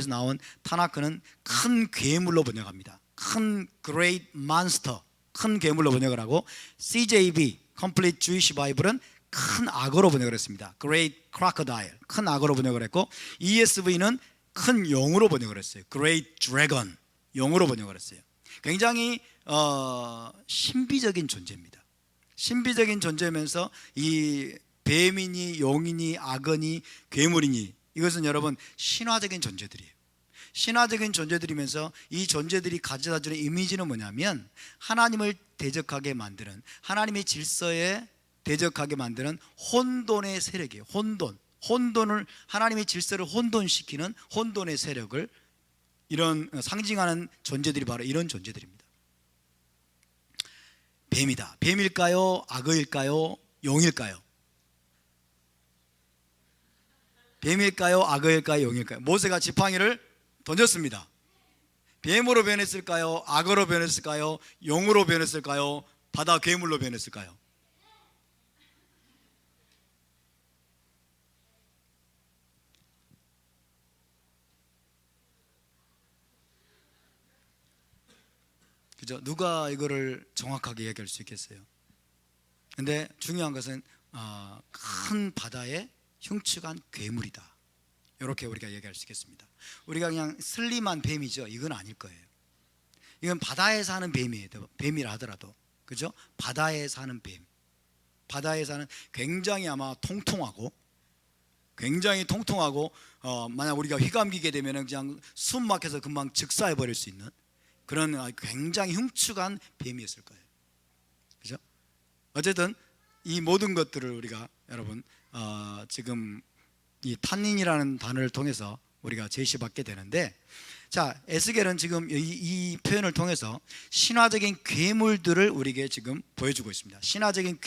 나온 타나크는 큰 괴물로 번역합니다. 큰 Great Monster, 큰 괴물로 번역을 하고, CJB Complete Jewish Bible은 큰 악어로 번역을 했습니다. Great Crocodile, 큰 악어로 번역을 했고, ESV는 큰 용으로 번역을 했어요. Great Dragon, 용으로 번역을 했어요. 굉장히 신비적인 존재입니다. 신비적인 존재면서 이 뱀이니 용이니 악어니 괴물이니 이것은 여러분 신화적인 존재들이에요. 신화적인 존재들이면서 이 존재들이 가져다주는 이미지는 뭐냐면 하나님을 대적하게 만드는, 하나님의 질서에 대적하게 만드는 혼돈의 세력이에요. 혼돈을, 하나님의 질서를 혼돈시키는 혼돈의 세력을 이런 상징하는 존재들이 바로 이런 존재들입니다. 뱀이다. 뱀일까요? 악어일까요? 용일까요? 뱀일까요? 악어일까요? 용일까요? 모세가 지팡이를 던졌습니다. 뱀으로 변했을까요? 악어로 변했을까요? 용으로 변했을까요? 바다 괴물로 변했을까요? 그죠? 누가 이거를 정확하게 얘기할 수 있겠어요? 근데 중요한 것은 큰 바다의 흉측한 괴물이다. 이렇게 우리가 얘기할 수 있겠습니다. 우리가 그냥 슬림한 뱀이죠, 이건 아닐 거예요. 이건 바다에 사는 뱀이에요. 뱀이라 하더라도, 그죠? 바다에 사는 뱀, 바다에 사는 굉장히 아마 통통하고 만약 우리가 휘감기게 되면 그냥 숨 막혀서 금방 즉사해 버릴 수 있는 그런 굉장히 흉측한 뱀이었을 거예요. 그죠? 어쨌든 이 모든 것들을 우리가 여러분 지금 이 탄닌이라는 단어를 통해서 우리가 제시받게 되는데, 자, 에스겔은 지금 이 표현을 통해서 신화적인 괴물들을 우리에게 지금 보여주고 있습니다. 신화적인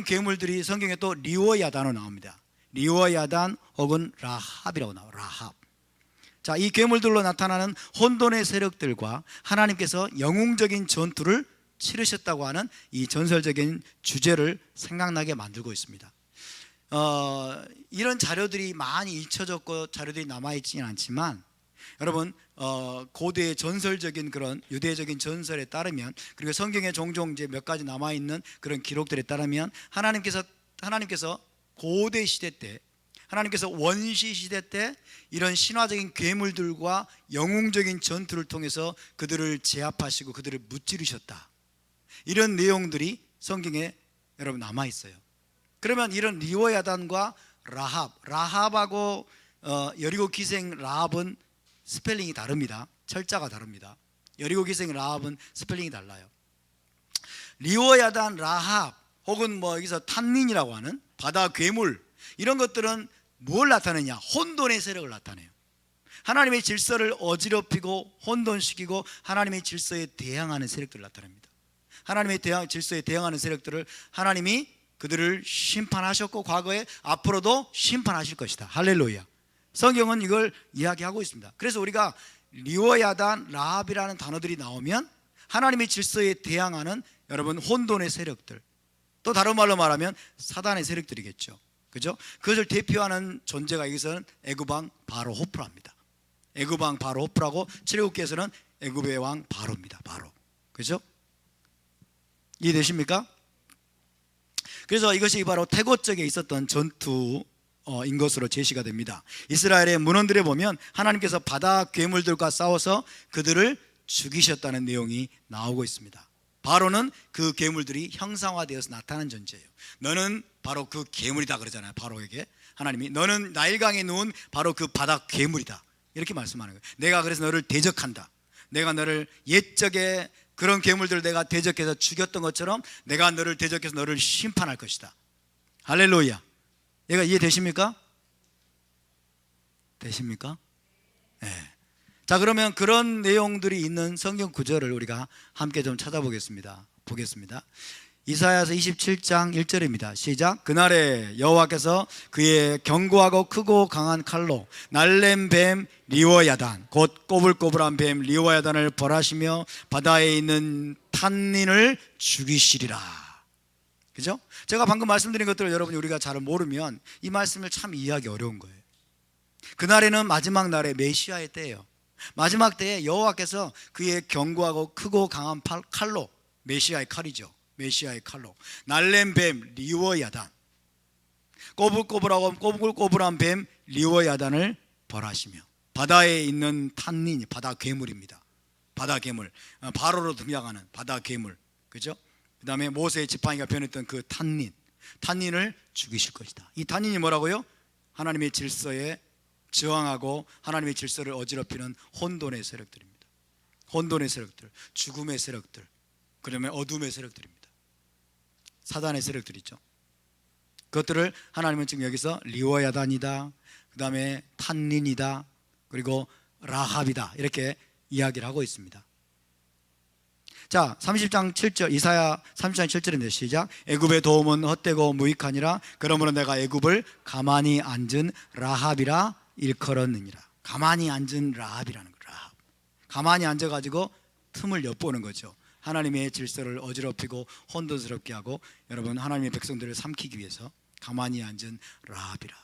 괴물들이 성경에 또 리워야단으로 나옵니다. 리워야단 혹은 라합이라고 나와요. 라합. 자, 이 괴물들로 나타나는 혼돈의 세력들과 하나님께서 영웅적인 전투를 치르셨다고 하는 이 전설적인 주제를 생각나게 만들고 있습니다. 이런 자료들이 많이 잊혀졌고 자료들이 남아있지는 않지만 여러분 고대의 전설적인 그런 유대적인 전설에 따르면, 그리고 성경에 종종 이제 몇 가지 남아있는 그런 기록들에 따르면 하나님께서 고대 시대 때, 하나님께서 원시 시대 때 이런 신화적인 괴물들과 영웅적인 전투를 통해서 그들을 제압하시고 그들을 무찌르셨다, 이런 내용들이 성경에 여러분 남아 있어요. 그러면 이런 리워야단과 라합하고 여리고 기생 라합은 스펠링이 다릅니다. 철자가 다릅니다. 여리고 기생 라합은 스펠링이 달라요. 리워야단 라합 혹은 여기서 탄닌이라고 하는 바다 괴물, 이런 것들은 뭘 나타내냐? 혼돈의 세력을 나타내요. 하나님의 질서를 어지럽히고 혼돈시키고 하나님의 질서에 대항하는 세력들을 나타냅니다. 하나님의 질서에 대항하는 세력들을 하나님이 그들을 심판하셨고 과거에 앞으로도 심판하실 것이다. 할렐루야. 성경은 이걸 이야기하고 있습니다. 그래서 우리가 리워야단 라합이라는 단어들이 나오면 하나님의 질서에 대항하는 여러분 혼돈의 세력들, 또 다른 말로 말하면 사단의 세력들이겠죠. 그죠? 그것을 대표하는 존재가 여기서는 애굽왕 바로 호프라입니다. 애굽왕 바로 호프라고 출애굽기에서는 애굽의 왕 바로입니다. 바로. 그죠? 이해되십니까? 그래서 이것이 바로 태고적에 있었던 전투인 것으로 제시가 됩니다. 이스라엘의 문헌들에 보면 하나님께서 바다 괴물들과 싸워서 그들을 죽이셨다는 내용이 나오고 있습니다. 바로는 그 괴물들이 형상화되어서 나타난 존재예요. 너는 바로 그 괴물이다 그러잖아요. 바로에게 하나님이 너는 나일강에 누운 바로 그 바다 괴물이다 이렇게 말씀하는 거예요. 내가 그래서 너를 대적한다. 내가 너를 옛적에 그런 괴물들을 내가 대적해서 죽였던 것처럼 내가 너를 대적해서 너를 심판할 것이다. 할렐루야. 얘가 이해되십니까? 되십니까? 네. 자, 그러면 그런 내용들이 있는 성경 구절을 우리가 함께 좀 찾아보겠습니다. 이사야서 27장 1절입니다. 시작. 그날에 여호와께서 그의 견고하고 크고 강한 칼로 날렘 뱀 리워야단 곧 꼬불꼬불한 뱀 리워야단을 벌하시며 바다에 있는 탄닌을 죽이시리라. 그죠? 제가 방금 말씀드린 것들을 여러분이 우리가 잘 모르면 이 말씀을 참 이해하기 어려운 거예요. 그날에는 마지막 날의 메시아의 때예요. 마지막 때에 여호와께서 그의 견고하고 크고 강한 칼로, 메시아의 칼이죠. 메시아의 칼로 날렘 뱀 리워야단 꼬불꼬불한 뱀 리워야단을 벌하시며 바다에 있는 탄닌이 바다 괴물입니다. 바다 괴물, 바로로 등장하는 바다 괴물, 그죠? 그 다음에 모세의 지팡이가 변했던 그 탄닌을 죽이실 것이다. 이 탄닌이 뭐라고요? 하나님의 질서에 저항하고 하나님의 질서를 어지럽히는 혼돈의 세력들입니다. 혼돈의 세력들, 죽음의 세력들, 그다음에 어둠의 세력들입니다. 사단의 세력들이죠. 그것들을 하나님은 지금 여기서 리워야단이다, 그 다음에 탄닌이다, 그리고 라합이다 이렇게 이야기를 하고 있습니다. 자, 30장 7절, 이사야 30장 7절인데 시작. 애굽의 도움은 헛되고 무익하니라. 그러므로 내가 애굽을 가만히 앉은 라합이라 일컬었느니라. 가만히 앉은 라합이라는 거예요. 라합. 가만히 앉아가지고 틈을 엿보는 거죠. 하나님의 질서를 어지럽히고 혼돈스럽게 하고 여러분 하나님의 백성들을 삼키기 위해서 가만히 앉은 라합이라.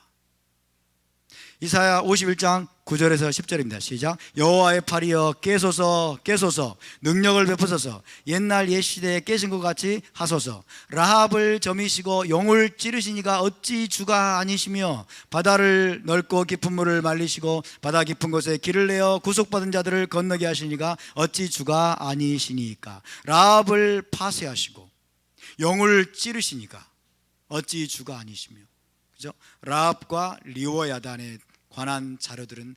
이사야 51장 9절에서 10절입니다. 시작. 여호와의 팔이여 깨소서 깨소서 능력을 베푸소서 옛날 옛시대에 깨신 것 같이 하소서. 라합을 점이시고 용을 찌르시니가 어찌 주가 아니시며 바다를 넓고 깊은 물을 말리시고 바다 깊은 곳에 길을 내어 구속받은 자들을 건너게 하시니가 어찌 주가 아니시니까. 라합을 파쇄하시고 용을 찌르시니까 어찌 주가 아니시며. 그죠? 라합과 리워야단의 관한 자료들은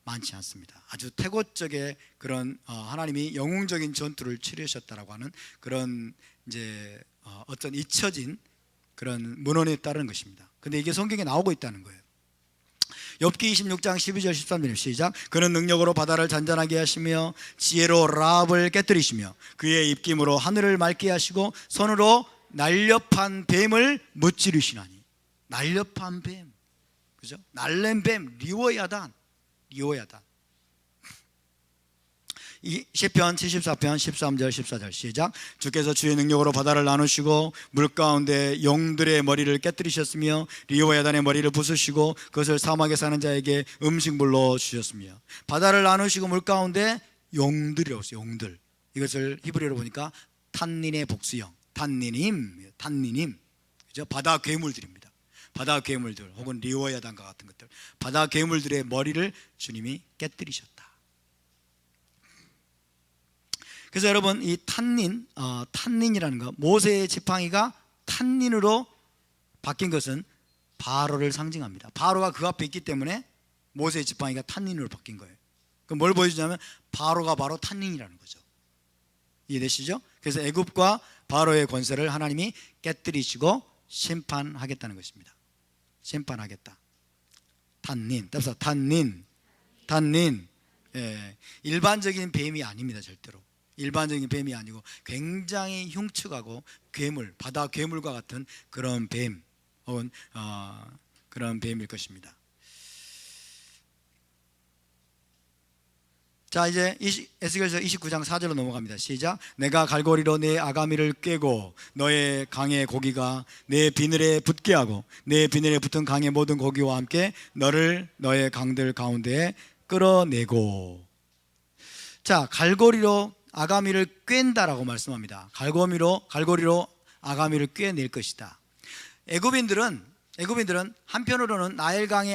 많지 않습니다. 아주 태고적의 그런 하나님이 영웅적인 전투를 치르셨다라고 하는 그런 이제 어떤 잊혀진 그런 문헌에 따른 것입니다. 근데 이게 성경에 나오고 있다는 거예요. 욥기 26장 12절 13절 시작. 그는 능력으로 바다를 잔잔하게 하시며 지혜로 라합을 깨뜨리시며 그의 입김으로 하늘을 맑게 하시고 손으로 날렵한 뱀을 무찌르시나니. 날렵한 뱀, 그죠? 날렘 뱀, 리워야단. 이 시편 74편 13절 14절 시작. 주께서 주의 능력으로 바다를 나누시고 물 가운데 용들의 머리를 깨뜨리셨으며 리워야단의 머리를 부수시고 그것을 사막에 사는 자에게 음식물로 주셨으며. 바다를 나누시고 물 가운데 용들이라고 했어요. 용들. 이것을 히브리어로 보니까 탄닌의 복수형, 탄니님, 그죠? 바다 괴물들입니다. 바다 괴물들 혹은 리워야단과 같은 것들, 바다 괴물들의 머리를 주님이 깨뜨리셨다. 그래서 여러분 이 탄닌이라는 거, 모세의 지팡이가 탄닌으로 바뀐 것은 바로를 상징합니다. 바로가 그 앞에 있기 때문에 모세의 지팡이가 탄닌으로 바뀐 거예요. 그럼 뭘 보여주냐면 바로가 바로 탄닌이라는 거죠. 이해되시죠? 그래서 애굽과 바로의 권세를 하나님이 깨뜨리시고 심판하겠다는 것입니다. 심판하겠다. 탄닌, 따라서 탄닌. 예, 일반적인 뱀이 아닙니다. 절대로 일반적인 뱀이 아니고 굉장히 흉측하고 괴물, 바다 괴물과 같은 그런 뱀 혹은 그런 뱀일 것입니다. 자, 이제 에스겔서 29장 4절로 넘어갑니다. 시작. 내가 갈고리로 내 아가미를 꿰고 너의 강의 고기가 내 비늘에 붙게 하고 내 비늘에 붙은 강의 모든 고기와 함께 너를 너의 강들 가운데에 끌어내고. 자, 갈고리로 아가미를 꿰다라고 말씀합니다. 갈고리로 아가미를 꿰낼 것이다. 애굽인들은 한편으로는 나일강의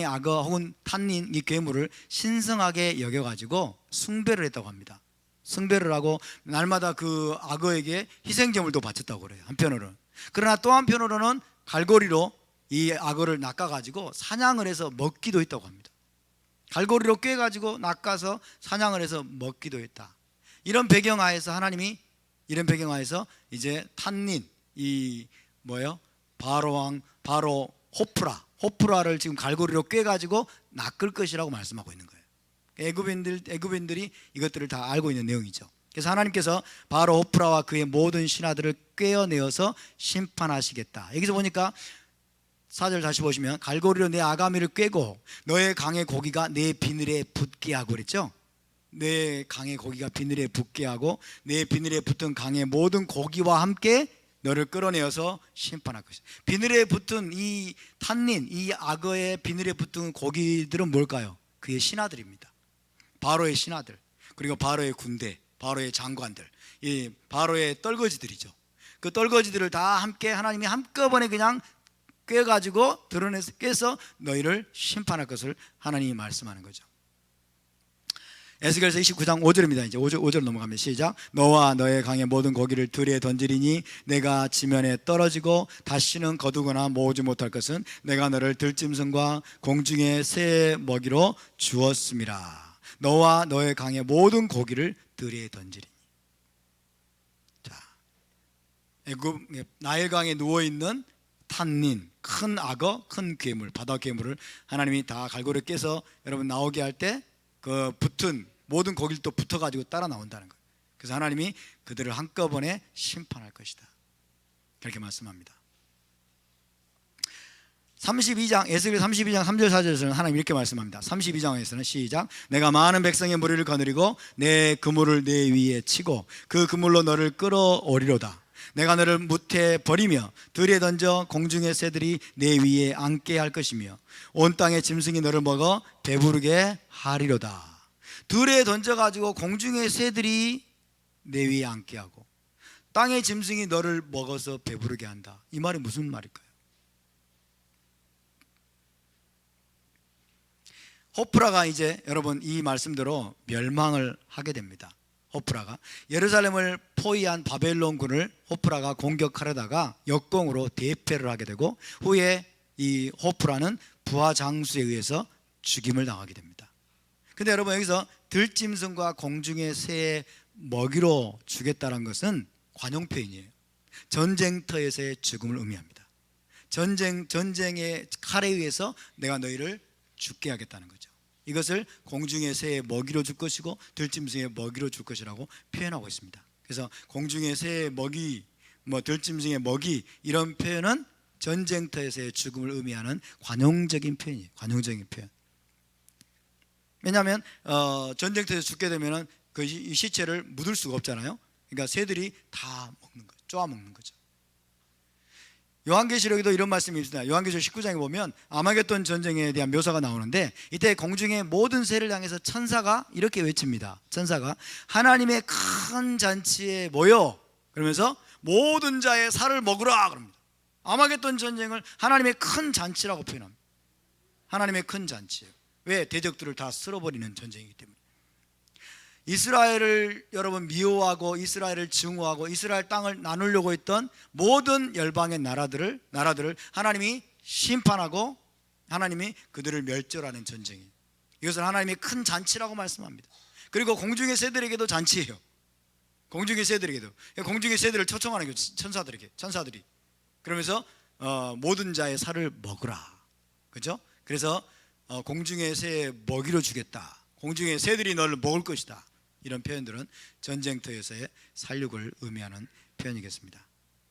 악어 혹은 탄닌, 이 괴물을 신성하게 여겨가지고 숭배를 했다고 합니다. 숭배를 하고 날마다 그 악어에게 희생제물도 바쳤다고 그래요. 한편으로는. 그러나 또 한편으로는 갈고리로 이 악어를 낚아가지고 사냥을 해서 먹기도 했다고 합니다. 갈고리로 꿰가지고 낚아서 사냥을 해서 먹기도 했다. 이런 배경하에서 하나님이 이제 탄닌, 이 바로 호프라를 지금 갈고리로 꿰가지고 낚을 것이라고 말씀하고 있는 거예요. 애굽인들이 이것들을 다 알고 있는 내용이죠. 그래서 하나님께서 바로 호프라와 그의 모든 신하들을 꿰어내어서 심판하시겠다. 여기서 보니까 4절 다시 보시면 갈고리로 내 아가미를 꿰고 너의 강의 고기가 내 비늘에 붙게 하고 그랬죠. 내 강의 고기가 비늘에 붙게 하고 내 비늘에 붙은 강의 모든 고기와 함께 너를 끌어내어서 심판할 것이다. 비늘에 붙은 이 탄닌, 이 악어의 비늘에 붙은 고기들은 뭘까요? 그의 신하들입니다. 바로의 신하들, 그리고 바로의 군대, 바로의 장관들, 이 바로의 떨거지들이죠. 그 떨거지들을 다 함께 하나님이 한꺼번에 그냥 꿰가지고 드러내서 꿰서 너희를 심판할 것을 하나님이 말씀하는 거죠. 에스겔서 29장 5절입니다. 이제 5절 넘어가면 시작. 너와 너의 강의 모든 고기를 들에 던지리니 내가 지면에 떨어지고 다시는 거두거나 모으지 못할 것은 내가 너를 들짐승과 공중의 새의 먹이로 주었음이라. 너와 너의 강의 모든 고기를 들에 던지리니. 자, 애굽 나일강에 누워있는 탄닌, 큰 악어, 큰 괴물, 바다 괴물을 하나님이 다 갈고리에 깨서 여러분 나오게 할 때 그 붙은 모든 고기를 또 붙어가지고 따라 나온다는 거예요. 그래서 하나님이 그들을 한꺼번에 심판할 것이다. 그렇게 말씀합니다. 32장, 에스겔 32장 3절 4절에서는 하나님 이렇게 말씀합니다. 32장에서는 시작. 내가 많은 백성의 무리를 거느리고 내 그물을 내 위에 치고 그 그물로 너를 끌어오리로다. 내가 너를 무태 버리며 들에 던져 공중의 새들이 내 위에 앉게 할 것이며 온 땅의 짐승이 너를 먹어 배부르게 하리로다. 들에 던져가지고 공중의 새들이 내 위에 앉게 하고 땅의 짐승이 너를 먹어서 배부르게 한다. 이 말이 무슨 말일까요? 호프라가 이제 여러분 이 말씀대로 멸망을 하게 됩니다. 호프라가 예루살렘을 포위한 바벨론군을 호프라가 공격하려다가 역공으로 대패를 하게 되고 후에 이 호프라는 부하 장수에 의해서 죽임을 당하게 됩니다. 근데 여러분 여기서 들짐승과 공중의 새의 먹이로 주겠다는 것은 관용 표현이에요. 전쟁터에서의 죽음을 의미합니다. 전쟁의 칼에 의해서 내가 너희를 죽게 하겠다는 거죠. 이것을 공중의 새의 먹이로 줄 것이고 들짐승의 먹이로 줄 것이라고 표현하고 있습니다. 그래서 공중의 새의 먹이, 들짐승의 먹이, 이런 표현은 전쟁터에서의 죽음을 의미하는 관용적인 표현이에요. 관용적인 표현. 왜냐하면 전쟁터에서 죽게 되면 그 시체를 묻을 수가 없잖아요. 그러니까 새들이 다 먹는 거죠. 쪼아먹는 거죠. 요한계시록에도 이런 말씀이 있습니다. 요한계시록 19장에 보면 아마겟돈 전쟁에 대한 묘사가 나오는데 이때 공중의 모든 새를 향해서 천사가 이렇게 외칩니다. 천사가 하나님의 큰 잔치에 모여, 그러면서 모든 자의 살을 먹으라 그럽니다. 아마겟돈 전쟁을 하나님의 큰 잔치라고 표현합니다. 하나님의 큰 잔치예요. 왜? 대적들을 다 쓸어버리는 전쟁이기 때문에. 이스라엘을 여러분 미워하고 이스라엘을 증오하고 이스라엘 땅을 나누려고 했던 모든 열방의 나라들을 하나님이 심판하고 하나님이 그들을 멸절하는 전쟁이에요. 이것을 하나님이 큰 잔치라고 말씀합니다. 그리고 공중의 새들에게도 잔치예요. 공중의 새들에게도. 공중의 새들을 초청하는 거예요. 천사들이 그러면서 모든 자의 살을 먹으라. 그렇죠? 그래서 공중의 새의 먹이로 주겠다. 공중의 새들이 너를 먹을 것이다. 이런 표현들은 전쟁터에서의 살육을 의미하는 표현이겠습니다.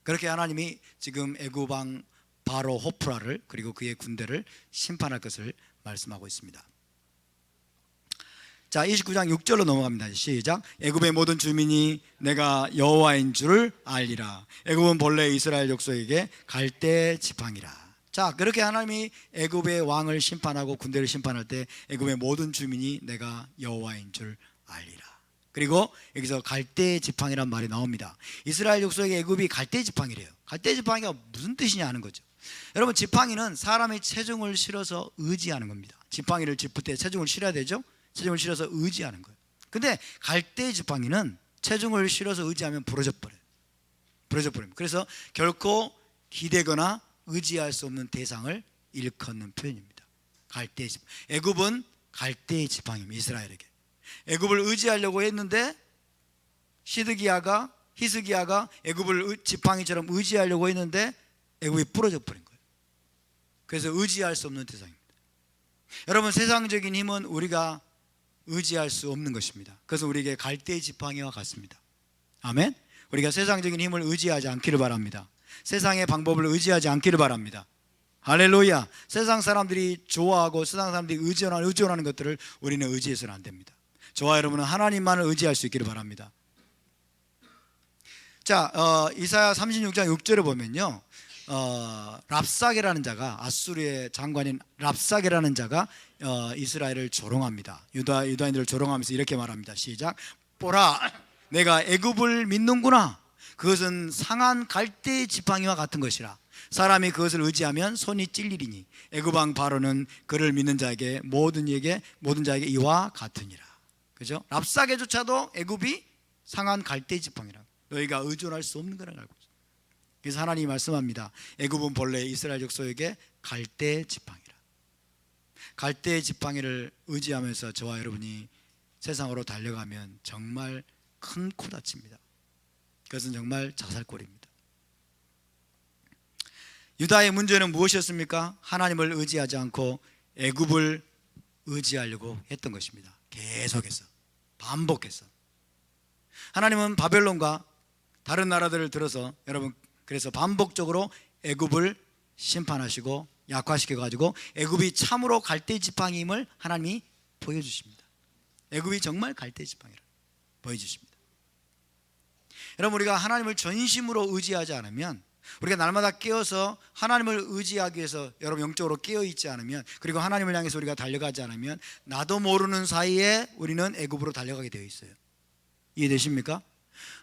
그렇게 하나님이 지금 애굽 왕 바로 호프라를 그리고 그의 군대를 심판할 것을 말씀하고 있습니다. 자, 29장 6절로 넘어갑니다. 시작. 애굽의 모든 주민이 내가 여호와인 줄을 알리라. 애굽은 본래 이스라엘 족속에게 갈대 지팡이라. 자, 그렇게 하나님이 애굽의 왕을 심판하고 군대를 심판할 때 애굽의 모든 주민이 내가 여호와인 줄 알리라. 그리고 여기서 갈대 지팡이란 말이 나옵니다. 이스라엘 족속의 애굽이 갈대 지팡이래요. 갈대 지팡이가 무슨 뜻이냐 하는 거죠. 여러분, 지팡이는 사람의 체중을 실어서 의지하는 겁니다. 지팡이를 짚을 때 체중을 실어야 되죠. 체중을 실어서 의지하는 거예요. 근데 갈대 지팡이는 체중을 실어서 의지하면 부러져 버려요. 그래서 결코 기대거나 의지할 수 없는 대상을 일컫는 표현입니다. 갈대 지팡이. 애굽은 갈대 지팡이입니다. 이스라엘에게. 애굽을 의지하려고 했는데 히스기야가 애굽을 지팡이처럼 의지하려고 했는데 애굽이 부러져 버린 거예요. 그래서 의지할 수 없는 대상입니다. 여러분, 세상적인 힘은 우리가 의지할 수 없는 것입니다. 그래서 우리에게 갈대 지팡이와 같습니다. 아멘. 우리가 세상적인 힘을 의지하지 않기를 바랍니다. 세상의 방법을 의지하지 않기를 바랍니다. 할렐루야. 세상 사람들이 좋아하고 세상 사람들이 의존하는 것들을 우리는 의지해서는 안 됩니다. 저와 여러분은 하나님만을 의지할 수 있기를 바랍니다. 자, 이사야 36장 6절에 보면요, 랍사게라는 자가, 아수르의 장관인 랍사게라는 자가 이스라엘을 조롱합니다. 유다인들을 조롱하면서 이렇게 말합니다. 시작. 보라, 내가 애굽을 믿는구나. 그것은 상한 갈대 지팡이와 같은 것이라. 사람이 그것을 의지하면 손이 찔리리니 애굽 왕 바로는 그를 믿는 자에게 모든 자에게 이와 같으니라. 그죠? 랍사게조차도 애굽이 상한 갈대 지팡이라. 너희가 의존할 수 없는 거라고 알고 있어요. 그래서 하나님이 말씀합니다. 애굽은 본래 이스라엘 족속에게 갈대 지팡이라. 갈대 지팡이를 의지하면서 저와 여러분이 세상으로 달려가면 정말 큰 코 다칩니다. 그것은 정말 자살골입니다. 유다의 문제는 무엇이었습니까? 하나님을 의지하지 않고 애굽을 의지하려고 했던 것입니다. 계속해서 반복해서. 하나님은 바벨론과 다른 나라들을 들어서 여러분, 그래서 반복적으로 애굽을 심판하시고 약화시켜가지고 애굽이 참으로 갈대 지팡이임을 하나님이 보여주십니다. 애굽이 정말 갈대 지팡이를 보여주십니다. 여러분, 우리가 하나님을 전심으로 의지하지 않으면, 우리가 날마다 깨어서 하나님을 의지하기 위해서 여러분 영적으로 깨어있지 않으면, 그리고 하나님을 향해서 우리가 달려가지 않으면 나도 모르는 사이에 우리는 애굽으로 달려가게 되어 있어요. 이해되십니까?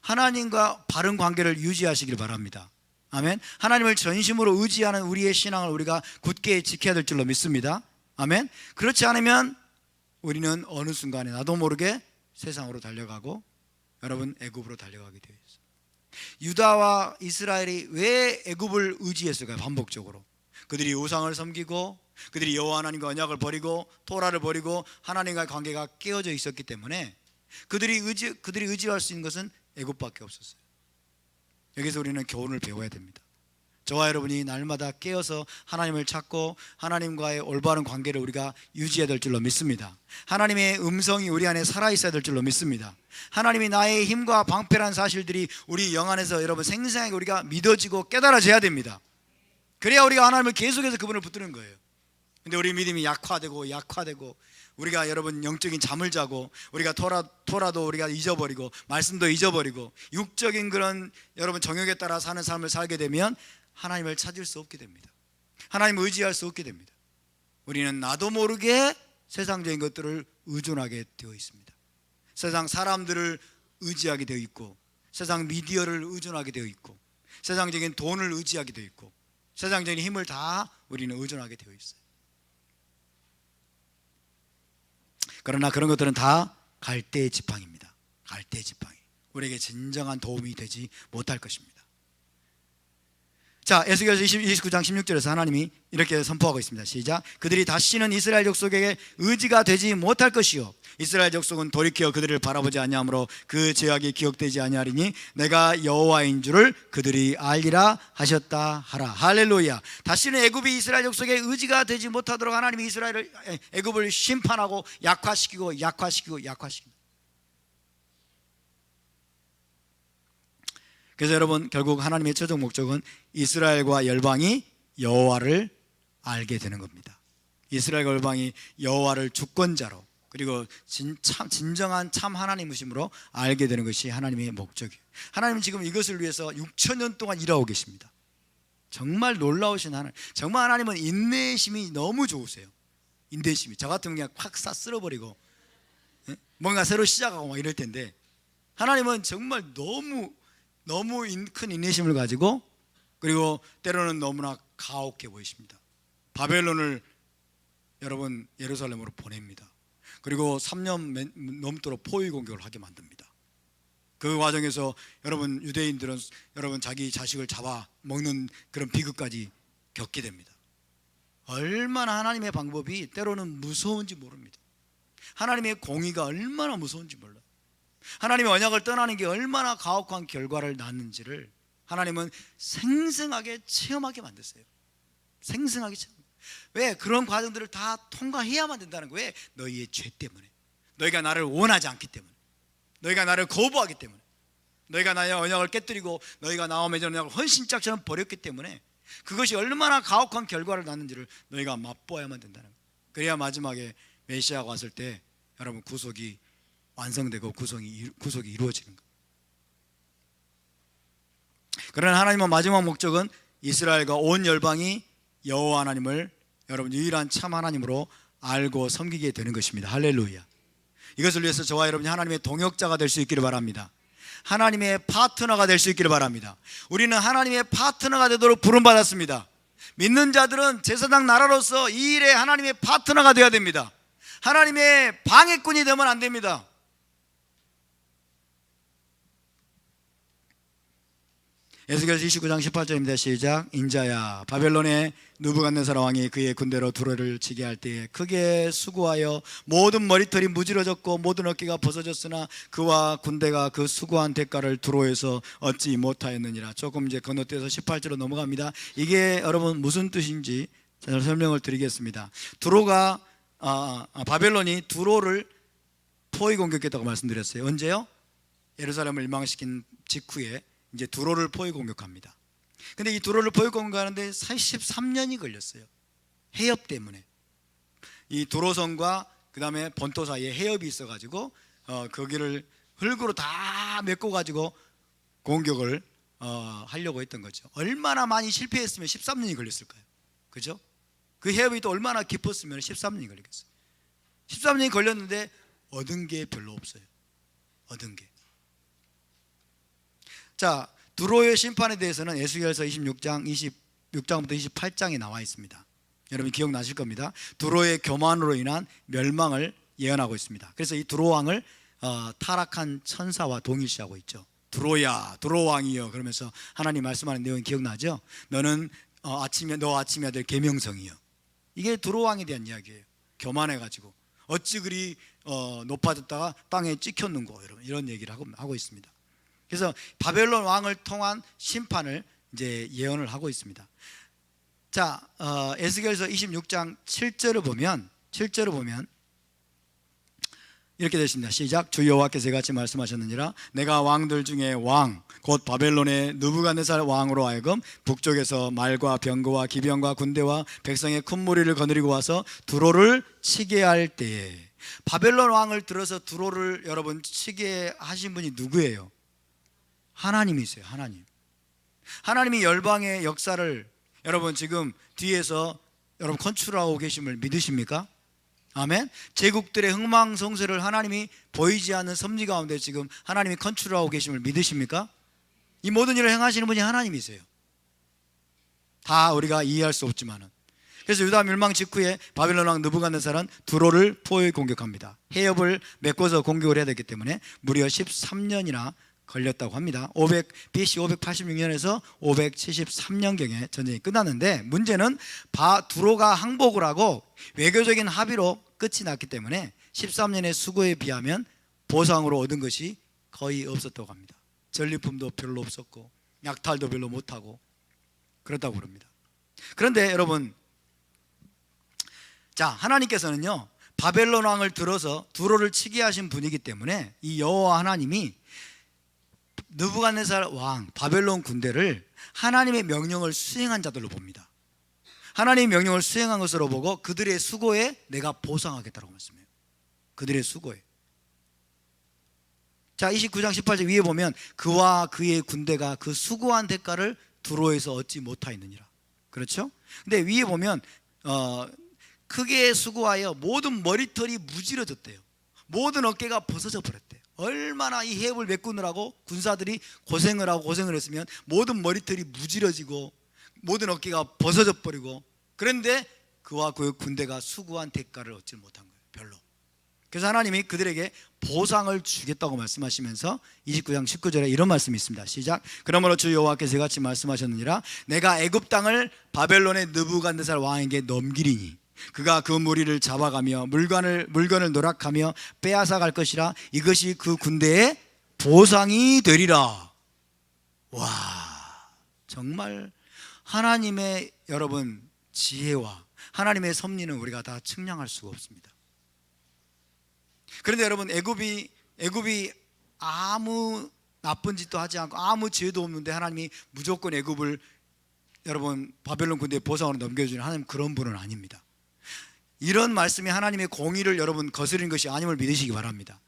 하나님과 바른 관계를 유지하시길 바랍니다. 아멘. 하나님을 전심으로 의지하는 우리의 신앙을 우리가 굳게 지켜야 될 줄로 믿습니다. 아멘. 그렇지 않으면 우리는 어느 순간에 나도 모르게 세상으로 달려가고 여러분 애굽으로 달려가게 되어 있어요. 유다와 이스라엘이 왜 애굽을 의지했을까요? 반복적으로 그들이 우상을 섬기고 그들이 여호와 하나님과 언약을 버리고 토라를 버리고 하나님과의 관계가 깨어져 있었기 때문에 그들이 의지할 수 있는 것은 애굽밖에 없었어요. 여기서 우리는 교훈을 배워야 됩니다. 저와 여러분이 날마다 깨어서 하나님을 찾고 하나님과의 올바른 관계를 우리가 유지해야 될 줄로 믿습니다. 하나님의 음성이 우리 안에 살아있어야 될 줄로 믿습니다. 하나님이 나의 힘과 방패라는 사실들이 우리 영 안에서 여러분 생생하게 우리가 믿어지고 깨달아져야 됩니다. 그래야 우리가 하나님을 계속해서 그분을 붙드는 거예요. 근데 우리 믿음이 약화되고 우리가 여러분 영적인 잠을 자고 우리가 토라도 우리가 잊어버리고 말씀도 잊어버리고 육적인 그런 여러분 정욕에 따라 사는 삶을 살게 되면 하나님을 찾을 수 없게 됩니다. 하나님을 의지할 수 없게 됩니다. 우리는 나도 모르게 세상적인 것들을 의존하게 되어 있습니다. 세상 사람들을 의지하게 되어 있고 세상 미디어를 의존하게 되어 있고 세상적인 돈을 의지하게 되어 있고 세상적인 힘을 다 우리는 의존하게 되어 있어요. 그러나 그런 것들은 다 갈대의 지팡이입니다. 갈대 지팡이, 우리에게 진정한 도움이 되지 못할 것입니다. 자, 에스겔서 29장 16절에서 하나님이 이렇게 선포하고 있습니다. 시작. 그들이 다시는 이스라엘 족속에게 의지가 되지 못할 것이요 이스라엘 족속은 돌이켜 그들을 바라보지 아니하므로 그 죄악이 기억되지 아니하리니 내가 여호와인 줄을 그들이 알리라 하셨다 하라. 할렐루야. 다시는 애굽이 이스라엘 족속에 의지가 되지 못하도록 하나님이 애굽을 심판하고 약화시키고. 그래서 여러분, 결국 하나님의 최종 목적은 이스라엘과 열방이 여호와를 알게 되는 겁니다. 이스라엘과 열방이 여호와를 주권자로, 그리고 진정한 참 하나님이심으로 알게 되는 것이 하나님의 목적이에요. 하나님은 지금 이것을 위해서 6,000년 동안 일하고 계십니다. 정말 놀라우신 하나님. 정말 하나님은 인내심이 너무 좋으세요. 인내심이. 저 같으면 그냥 팍 쓸어버리고 뭔가 새로 시작하고 막 이럴 텐데, 하나님은 정말 너무 큰 인내심을 가지고, 그리고 때로는 너무나 가혹해 보이십니다. 바벨론을 여러분 예루살렘으로 보냅니다. 그리고 3년 넘도록 포위 공격을 하게 만듭니다. 그 과정에서 여러분 유대인들은 여러분 자기 자식을 잡아 먹는 그런 비극까지 겪게 됩니다. 얼마나 하나님의 방법이 때로는 무서운지 모릅니다. 하나님의 공의가 얼마나 무서운지 몰라요. 하나님의 언약을 떠나는 게 얼마나 가혹한 결과를 낳는지를 하나님은 생생하게 체험하게 만드세요. 생생하게 체험. 왜? 그런 과정들을 다 통과해야만 된다는 거예요. 왜? 너희의 죄 때문에, 너희가 나를 원하지 않기 때문에, 너희가 나를 거부하기 때문에, 너희가 나의 언약을 깨뜨리고 너희가 나와 맺은 언약을 헌신짝처럼 버렸기 때문에 그것이 얼마나 가혹한 결과를 낳는지를 너희가 맛보아야만 된다는 거예요. 그래야 마지막에 메시아가 왔을 때 여러분 구속이 완성되고 구속이 이루어지는 거예요. 그러나 하나님의 마지막 목적은 이스라엘과 온 열방이 여호와 하나님을 여러분 유일한 참 하나님으로 알고 섬기게 되는 것입니다. 할렐루야. 이것을 위해서 저와 여러분이 하나님의 동역자가 될 수 있기를 바랍니다. 하나님의 파트너가 될 수 있기를 바랍니다. 우리는 하나님의 파트너가 되도록 부름받았습니다. 믿는 자들은 제사장 나라로서 이 일에 하나님의 파트너가 되어야 됩니다. 하나님의 방해꾼이 되면 안 됩니다. 에스겔서 29장 18절입니다. 시작. 인자야, 바벨론의 느부갓네살 왕이 그의 군대로 두로를 치게 할 때에 크게 수고하여 모든 머리털이 무지러졌고 모든 어깨가 벗어졌으나 그와 군대가 그 수고한 대가를 두로에서 얻지 못하였느니라. 조금 이제 건너뛰어서 18절로 넘어갑니다. 이게 여러분 무슨 뜻인지 제가 설명을 드리겠습니다. 두로가 바벨론이 두로를 포위 공격했다고 말씀드렸어요. 언제요? 예루살렘을 멸망시킨 직후에 이제 두로를 포위 공격합니다. 근데 이 두로를 포위 공격하는데 43년이 걸렸어요. 해협 때문에. 이 두로성과 그 다음에 본토 사이에 해협이 있어가지고 거기를 흙으로 다 메꿔 가지고 공격을 하려고 했던 거죠. 얼마나 많이 실패했으면 13년이 걸렸을까요? 그죠? 그 해협이 또 얼마나 깊었으면 13년이 걸리겠어요. 13년이 걸렸는데 얻은 게 별로 없어요. 얻은 게. 자, 두로의 심판에 대해서는 에스겔서 26장 26장부터 28장에 나와 있습니다. 여러분 기억나실 겁니다. 두로의 교만으로 인한 멸망을 예언하고 있습니다. 그래서 이 두로 왕을 타락한 천사와 동일시하고 있죠. 두로야, 두로 왕이여 그러면서 하나님 말씀하는 내용이 기억나죠? 너는 너 아침에 될 계명성이여. 이게 두로 왕에 대한 이야기예요. 교만해가지고 어찌 그리 높아졌다가 땅에 찍혔는고, 여러분 이런 얘기를 하고 있습니다. 그래서 바벨론 왕을 통한 심판을 이제 예언을 하고 있습니다. 자, 에스겔서 26장 7절을 보면 이렇게 되십니다. 시작. 주 여호와께서 같이 말씀하셨느니라. 내가 왕들 중에 왕 곧 바벨론의 느부갓네살 왕으로 하여금 북쪽에서 말과 병거와 기병과 군대와 백성의 큰 무리를 거느리고 와서 두로를 치게 할 때에, 바벨론 왕을 들어서 두로를 여러분 치게 하신 분이 누구예요? 하나님이세요. 하나님이 열방의 역사를 여러분 지금 뒤에서 여러분 컨트롤하고 계심을 믿으십니까? 아멘. 제국들의 흥망성쇠를 하나님이 보이지 않는 섭리 가운데 지금 하나님이 컨트롤하고 계심을 믿으십니까? 이 모든 일을 행하시는 분이 하나님이세요. 다 우리가 이해할 수 없지만은. 그래서 유다 멸망 직후에 바벨론 왕 느부갓네살은 두로를 포위해 공격합니다. 해협을 메꿔서 공격을 해야 되기 때문에 무려 13년이나 걸렸다고 합니다. BC 586년에서 573년경에 전쟁이 끝났는데, 문제는 두로가 항복을 하고 외교적인 합의로 끝이 났기 때문에 13년의 수고에 비하면 보상으로 얻은 것이 거의 없었다고 합니다. 전리품도 별로 없었고 약탈도 별로 못하고 그렇다고 그럽니다. 그런데 여러분, 자, 하나님께서는요 바벨론 왕을 들어서 두로를 치게 하신 분이기 때문에 이 여호와 하나님이 느부갓네살 왕 바벨론 군대를 하나님의 명령을 수행한 자들로 봅니다. 하나님의 명령을 수행한 것으로 보고 그들의 수고에 내가 보상하겠다고 말씀해요. 그들의 수고에. 자, 29장 18절 위에 보면 그와 그의 군대가 그 수고한 대가를 두로에서 얻지 못하였느니라. 그렇죠? 근데 위에 보면 크게 수고하여 모든 머리털이 무지러졌대요. 모든 어깨가 벗어져 버렸대요. 얼마나 이 해협을 메꾸느라고 군사들이 고생을 했으면 모든 머리털이 무지러지고 모든 어깨가 벗어져 버리고, 그런데 그와 그의 군대가 수고한 대가를 얻지 못한 거예요. 별로. 그래서 하나님이 그들에게 보상을 주겠다고 말씀하시면서 29장 19절에 이런 말씀이 있습니다. 시작. 그러므로 주 여호와께서 이같이 말씀하셨느니라. 내가 애굽 땅을 바벨론의 느부갓네살 왕에게 넘기리니 그가 그 무리를 잡아가며 물건을 노락하며 빼앗아 갈 것이라. 이것이 그 군대의 보상이 되리라. 와, 정말 하나님의 여러분 지혜와 하나님의 섭리는 우리가 다 측량할 수가 없습니다. 그런데 여러분, 애굽이 아무 나쁜 짓도 하지 않고 아무 죄도 없는데 하나님이 무조건 애굽을 여러분 바벨론 군대의 보상으로 넘겨주는 하나님, 그런 분은 아닙니다. 이런 말씀이 하나님의 공의를 여러분 거스르는 것이 아님을 믿으시기 바랍니다.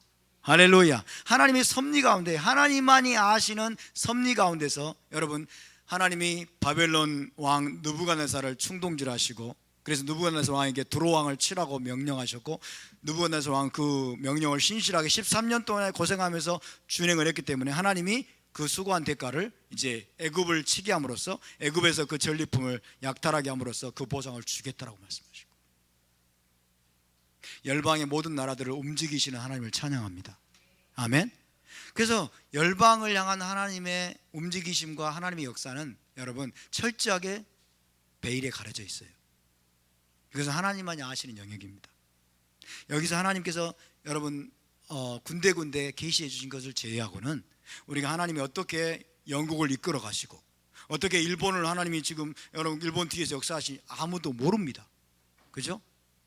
할렐루야. 하나님의 섭리 가운데, 하나님만이 아시는 섭리 가운데서 여러분 하나님이 바벨론 왕 느부갓네살을 충동질하시고, 그래서 느부갓네살 왕에게 두로 왕을 치라고 명령하셨고, 느부갓네살 왕 그 명령을 신실하게 13년 동안 고생하면서 준행을 했기 때문에 하나님이 그 수고한 대가를 이제 애굽을 치게 함으로써, 애굽에서 그 전리품을 약탈하게 함으로써 그 보상을 주겠다라고 말씀하시고, 열방의 모든 나라들을 움직이시는 하나님을 찬양합니다. 아멘. 그래서 열방을 향한 하나님의 움직이심과 하나님의 역사는 여러분 철저하게 베일에 가려져 있어요. 그래서 하나님만이 아시는 영역입니다. 여기서 하나님께서 여러분 군데군데 계시해 주신 것을 제외하고는 우리가 하나님이 어떻게 영국을 이끌어 가시고 어떻게 일본을 하나님이 지금 여러분 일본 뒤에서 역사하시니 아무도 모릅니다. 그죠?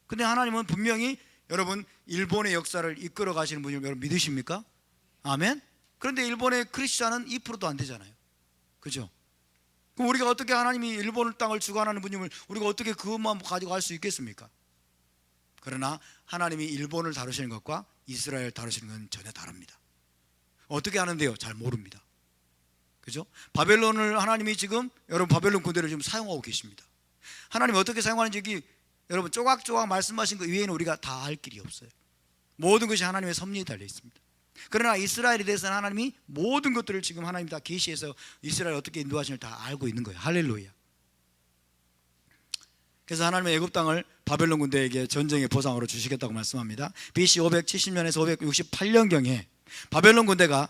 근데 하나님은 분명히 여러분 일본의 역사를 이끌어 가시는 분을 여러분 믿으십니까? 아멘. 그런데 일본의 크리스찬은 2%도 안 되잖아요. 그죠? 그럼 우리가 어떻게 하나님이 일본 땅을 주관하는 분임을 우리가 어떻게 그것만 가지고 할 수 있겠습니까? 그러나 하나님이 일본을 다루시는 것과 이스라엘 다루시는 건 전혀 다릅니다. 어떻게 하는데요? 잘 모릅니다. 그죠? 바벨론을 하나님이 지금 여러분 바벨론 군대를 지금 사용하고 계십니다. 하나님이 어떻게 사용하는지 여러분 조각조각 말씀하신 것 이외에는 우리가 다 알 길이 없어요. 모든 것이 하나님의 섭리에 달려 있습니다. 그러나 이스라엘에 대해서는 하나님이 모든 것들을 지금 하나님 다 계시해서 이스라엘 어떻게 인도하시는지 다 알고 있는 거예요. 할렐루야. 그래서 하나님의 애굽 땅을 바벨론 군대에게 전쟁의 보상으로 주시겠다고 말씀합니다. BC 570년에서 568년경에 바벨론 군대가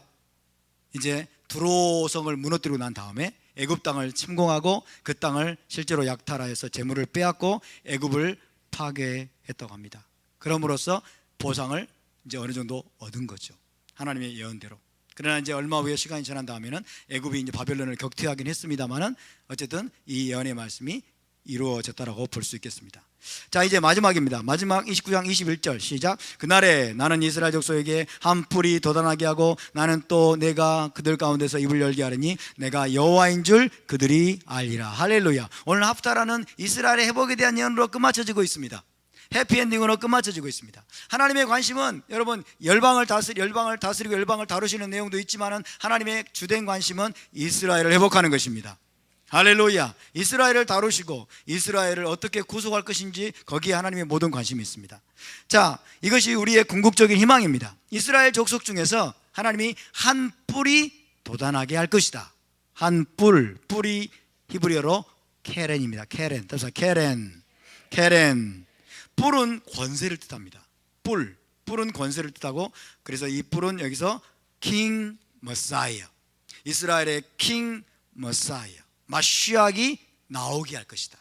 이제 두로성을 무너뜨리고 난 다음에 애굽 땅을 침공하고 그 땅을 실제로 약탈하여서 재물을 빼앗고 애굽을 파괴했다고 합니다. 그럼으로써 보상을 이제 어느 정도 얻은 거죠. 하나님의 예언대로. 그러나 이제 얼마 후에 시간이 지난 다음에는 애굽이 이제 바벨론을 격퇴하긴 했습니다만은 어쨌든 이 예언의 말씀이 이루어졌다라고 볼 수 있겠습니다. 자, 이제 마지막입니다. 마지막 29장 21절 시작. 그날에 나는 이스라엘 족속에게 한 뿔이 돋아나게 하고 나는 또 내가 그들 가운데서 입을 열게 하리니 내가 여호와인 줄 그들이 알리라. 할렐루야. 오늘 합타라는 이스라엘의 회복에 대한 예언으로 끝마쳐지고 있습니다. 해피엔딩으로 끝마쳐지고 있습니다. 하나님의 관심은 여러분 열방을 다스리고 열방을 다루시는 내용도 있지만은 하나님의 주된 관심은 이스라엘을 회복하는 것입니다. 할렐루야. 이스라엘을 다루시고 이스라엘을 어떻게 구속할 것인지 거기에 하나님의 모든 관심이 있습니다. 자, 이것이 우리의 궁극적인 희망입니다. 이스라엘 족속 중에서 하나님이 한 뿔이 돋아나게 할 것이다. 한 뿔이 히브리어로 케렌입니다. 케렌. 따라서 케렌. 케렌. 뿔은 권세를 뜻합니다. 뿔은 권세를 뜻하고, 그래서 이 뿔은 여기서 킹 머사이어, 이스라엘의 킹 머사이어, 마시아기 나오게 할 것이다,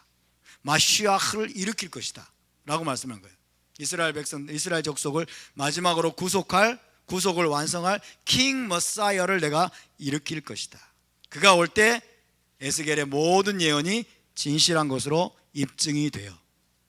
마시아를 일으킬 것이다 라고 말씀한 거예요. 이스라엘 백성, 이스라엘 족속을 마지막으로 구속을 완성할 킹 머사이어를 내가 일으킬 것이다. 그가 올 때 에스겔의 모든 예언이 진실한 것으로 입증이 돼요.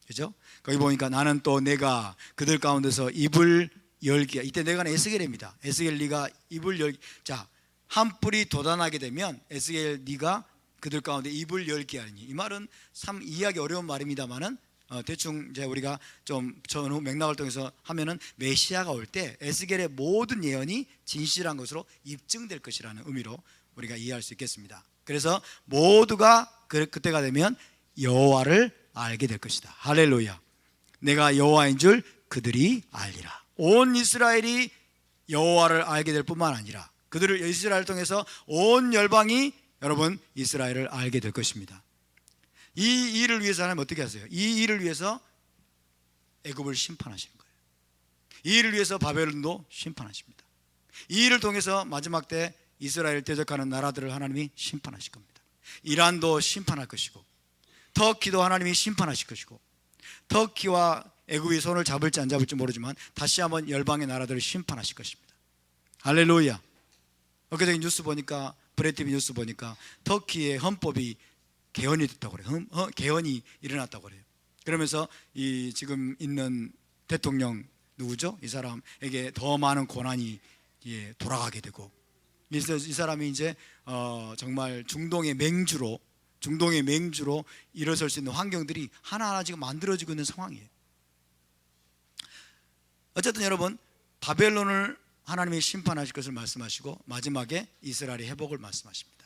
그죠? 거기 보니까 나는 또 내가 그들 가운데서 입을 열기야. 이때 내가는 에스겔입니다. 에스겔 네가 입을 열기. 자, 한 뿔이 돋아나게 되면 에스겔 네가 그들 가운데 입을 열게 하니, 이 말은 참 이해하기 어려운 말입니다만은 대충 이제 우리가 좀 전후 맥락을 통해서 하면은 메시아가 올 때 에스겔의 모든 예언이 진실한 것으로 입증될 것이라는 의미로 우리가 이해할 수 있겠습니다. 그래서 모두가 그때가 되면 여호와를 알게 될 것이다. 할렐루야. 내가 여호와인 줄 그들이 알리라. 온 이스라엘이 여호와를 알게 될 뿐만 아니라 그들을, 이스라엘을 통해서 온 열방이 여러분 이스라엘을 알게 될 것입니다. 이 일을 위해서 하나님 어떻게 하세요? 이 일을 위해서 애굽을 심판하시는 거예요. 이 일을 위해서 바벨론도 심판하십니다. 이 일을 통해서 마지막 때 이스라엘 대적하는 나라들을 하나님이 심판하실 겁니다. 이란도 심판할 것이고, 터키도 하나님이 심판하실 것이고, 터키와 애굽이 손을 잡을지 안 잡을지 모르지만 다시 한번 열방의 나라들을 심판하실 것입니다. 할렐루야. 엊그저께 뉴스 보니까, 브레티비 뉴스 보니까 터키의 헌법이 개헌이 됐다고 그래요. 개헌이 일어났다고 그래요. 그러면서 이 지금 있는 대통령 누구죠? 이 사람에게 더 많은 권한이 돌아가게 되고, 이 사람이 이제 정말 중동의 맹주로 일어설 수 있는 환경들이 하나하나 지금 만들어지고 있는 상황이에요. 어쨌든 여러분, 바벨론을 하나님이 심판하실 것을 말씀하시고, 마지막에 이스라엘의 회복을 말씀하십니다.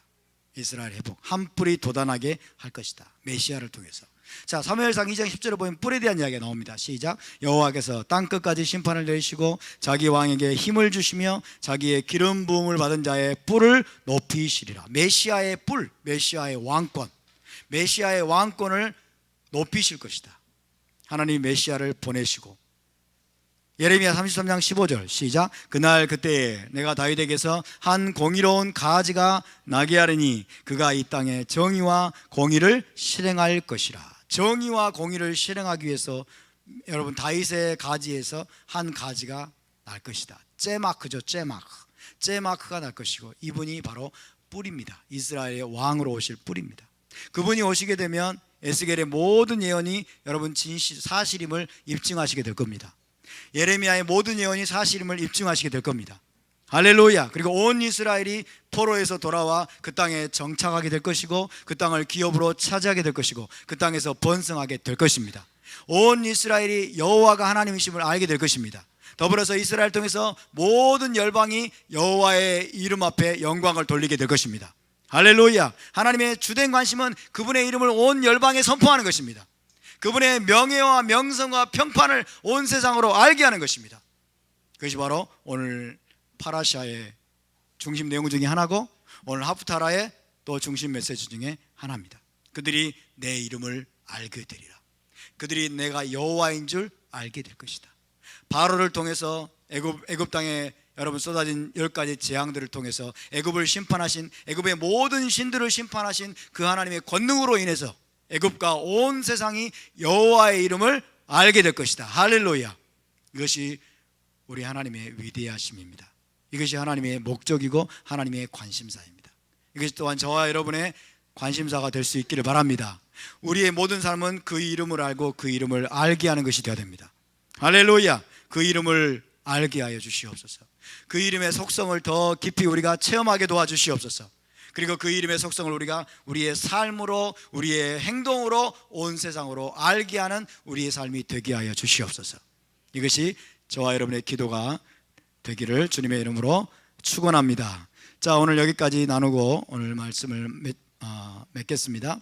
이스라엘 회복, 한 뿔이 돋아나게 할 것이다, 메시아를 통해서. 자, 사무엘상 2장 10절에 보면 뿔에 대한 이야기가 나옵니다. 시작. 여호와께서 땅끝까지 심판을 내리시고 자기 왕에게 힘을 주시며 자기의 기름 부음을 받은 자의 뿔을 높이시리라. 메시아의 뿔, 메시아의 왕권, 메시아의 왕권을 높이실 것이다. 하나님이 메시아를 보내시고, 예레미야 33장 15절 시작. 그날 그때에 내가 다윗에게서 한 공의로운 가지가 나게 하리니 그가 이 땅에 정의와 공의를 실행할 것이라. 정의와 공의를 실행하기 위해서 여러분 다윗의 가지에서 한 가지가 날 것이다. 째마크죠. 째마크가 날 것이고, 이분이 바로 뿔입니다. 이스라엘의 왕으로 오실 뿔입니다. 그분이 오시게 되면 에스겔의 모든 예언이 여러분 사실임을 입증하시게 될 겁니다. 예레미야의 모든 예언이 사실임을 입증하시게 될 겁니다. 할렐루야. 그리고 온 이스라엘이 포로에서 돌아와 그 땅에 정착하게 될 것이고, 그 땅을 기업으로 차지하게 될 것이고, 그 땅에서 번성하게 될 것입니다. 온 이스라엘이 여호와가 하나님이심을 알게 될 것입니다. 더불어서 이스라엘 통해서 모든 열방이 여호와의 이름 앞에 영광을 돌리게 될 것입니다. 할렐루야. 하나님의 주된 관심은 그분의 이름을 온 열방에 선포하는 것입니다. 그분의 명예와 명성과 평판을 온 세상으로 알게 하는 것입니다. 그것이 바로 오늘 파라샤의 중심 내용 중에 하나고, 오늘 하프타라의 또 중심 메시지 중에 하나입니다. 그들이 내 이름을 알게 되리라. 그들이 내가 여호와인 줄 알게 될 것이다. 바로를 통해서 애굽 땅에 여러분 쏟아진 10가지 재앙들을 통해서 애굽을 심판하신, 애굽의 모든 신들을 심판하신 그 하나님의 권능으로 인해서 애굽과 온 세상이 여호와의 이름을 알게 될 것이다. 할렐루야. 이것이 우리 하나님의 위대하심입니다. 이것이 하나님의 목적이고 하나님의 관심사입니다. 이것이 또한 저와 여러분의 관심사가 될 수 있기를 바랍니다. 우리의 모든 삶은 그 이름을 알고 그 이름을 알게 하는 것이 되어야 됩니다. 할렐루야. 그 이름을 알게 하여 주시옵소서. 그 이름의 속성을 더 깊이 우리가 체험하게 도와주시옵소서. 그리고 그 이름의 속성을 우리가 우리의 삶으로, 우리의 행동으로 온 세상으로 알게 하는 우리의 삶이 되게 하여 주시옵소서. 이것이 저와 여러분의 기도가 되기를 주님의 이름으로 축원합니다. 자, 오늘 여기까지 나누고 오늘 말씀을 맺겠습니다.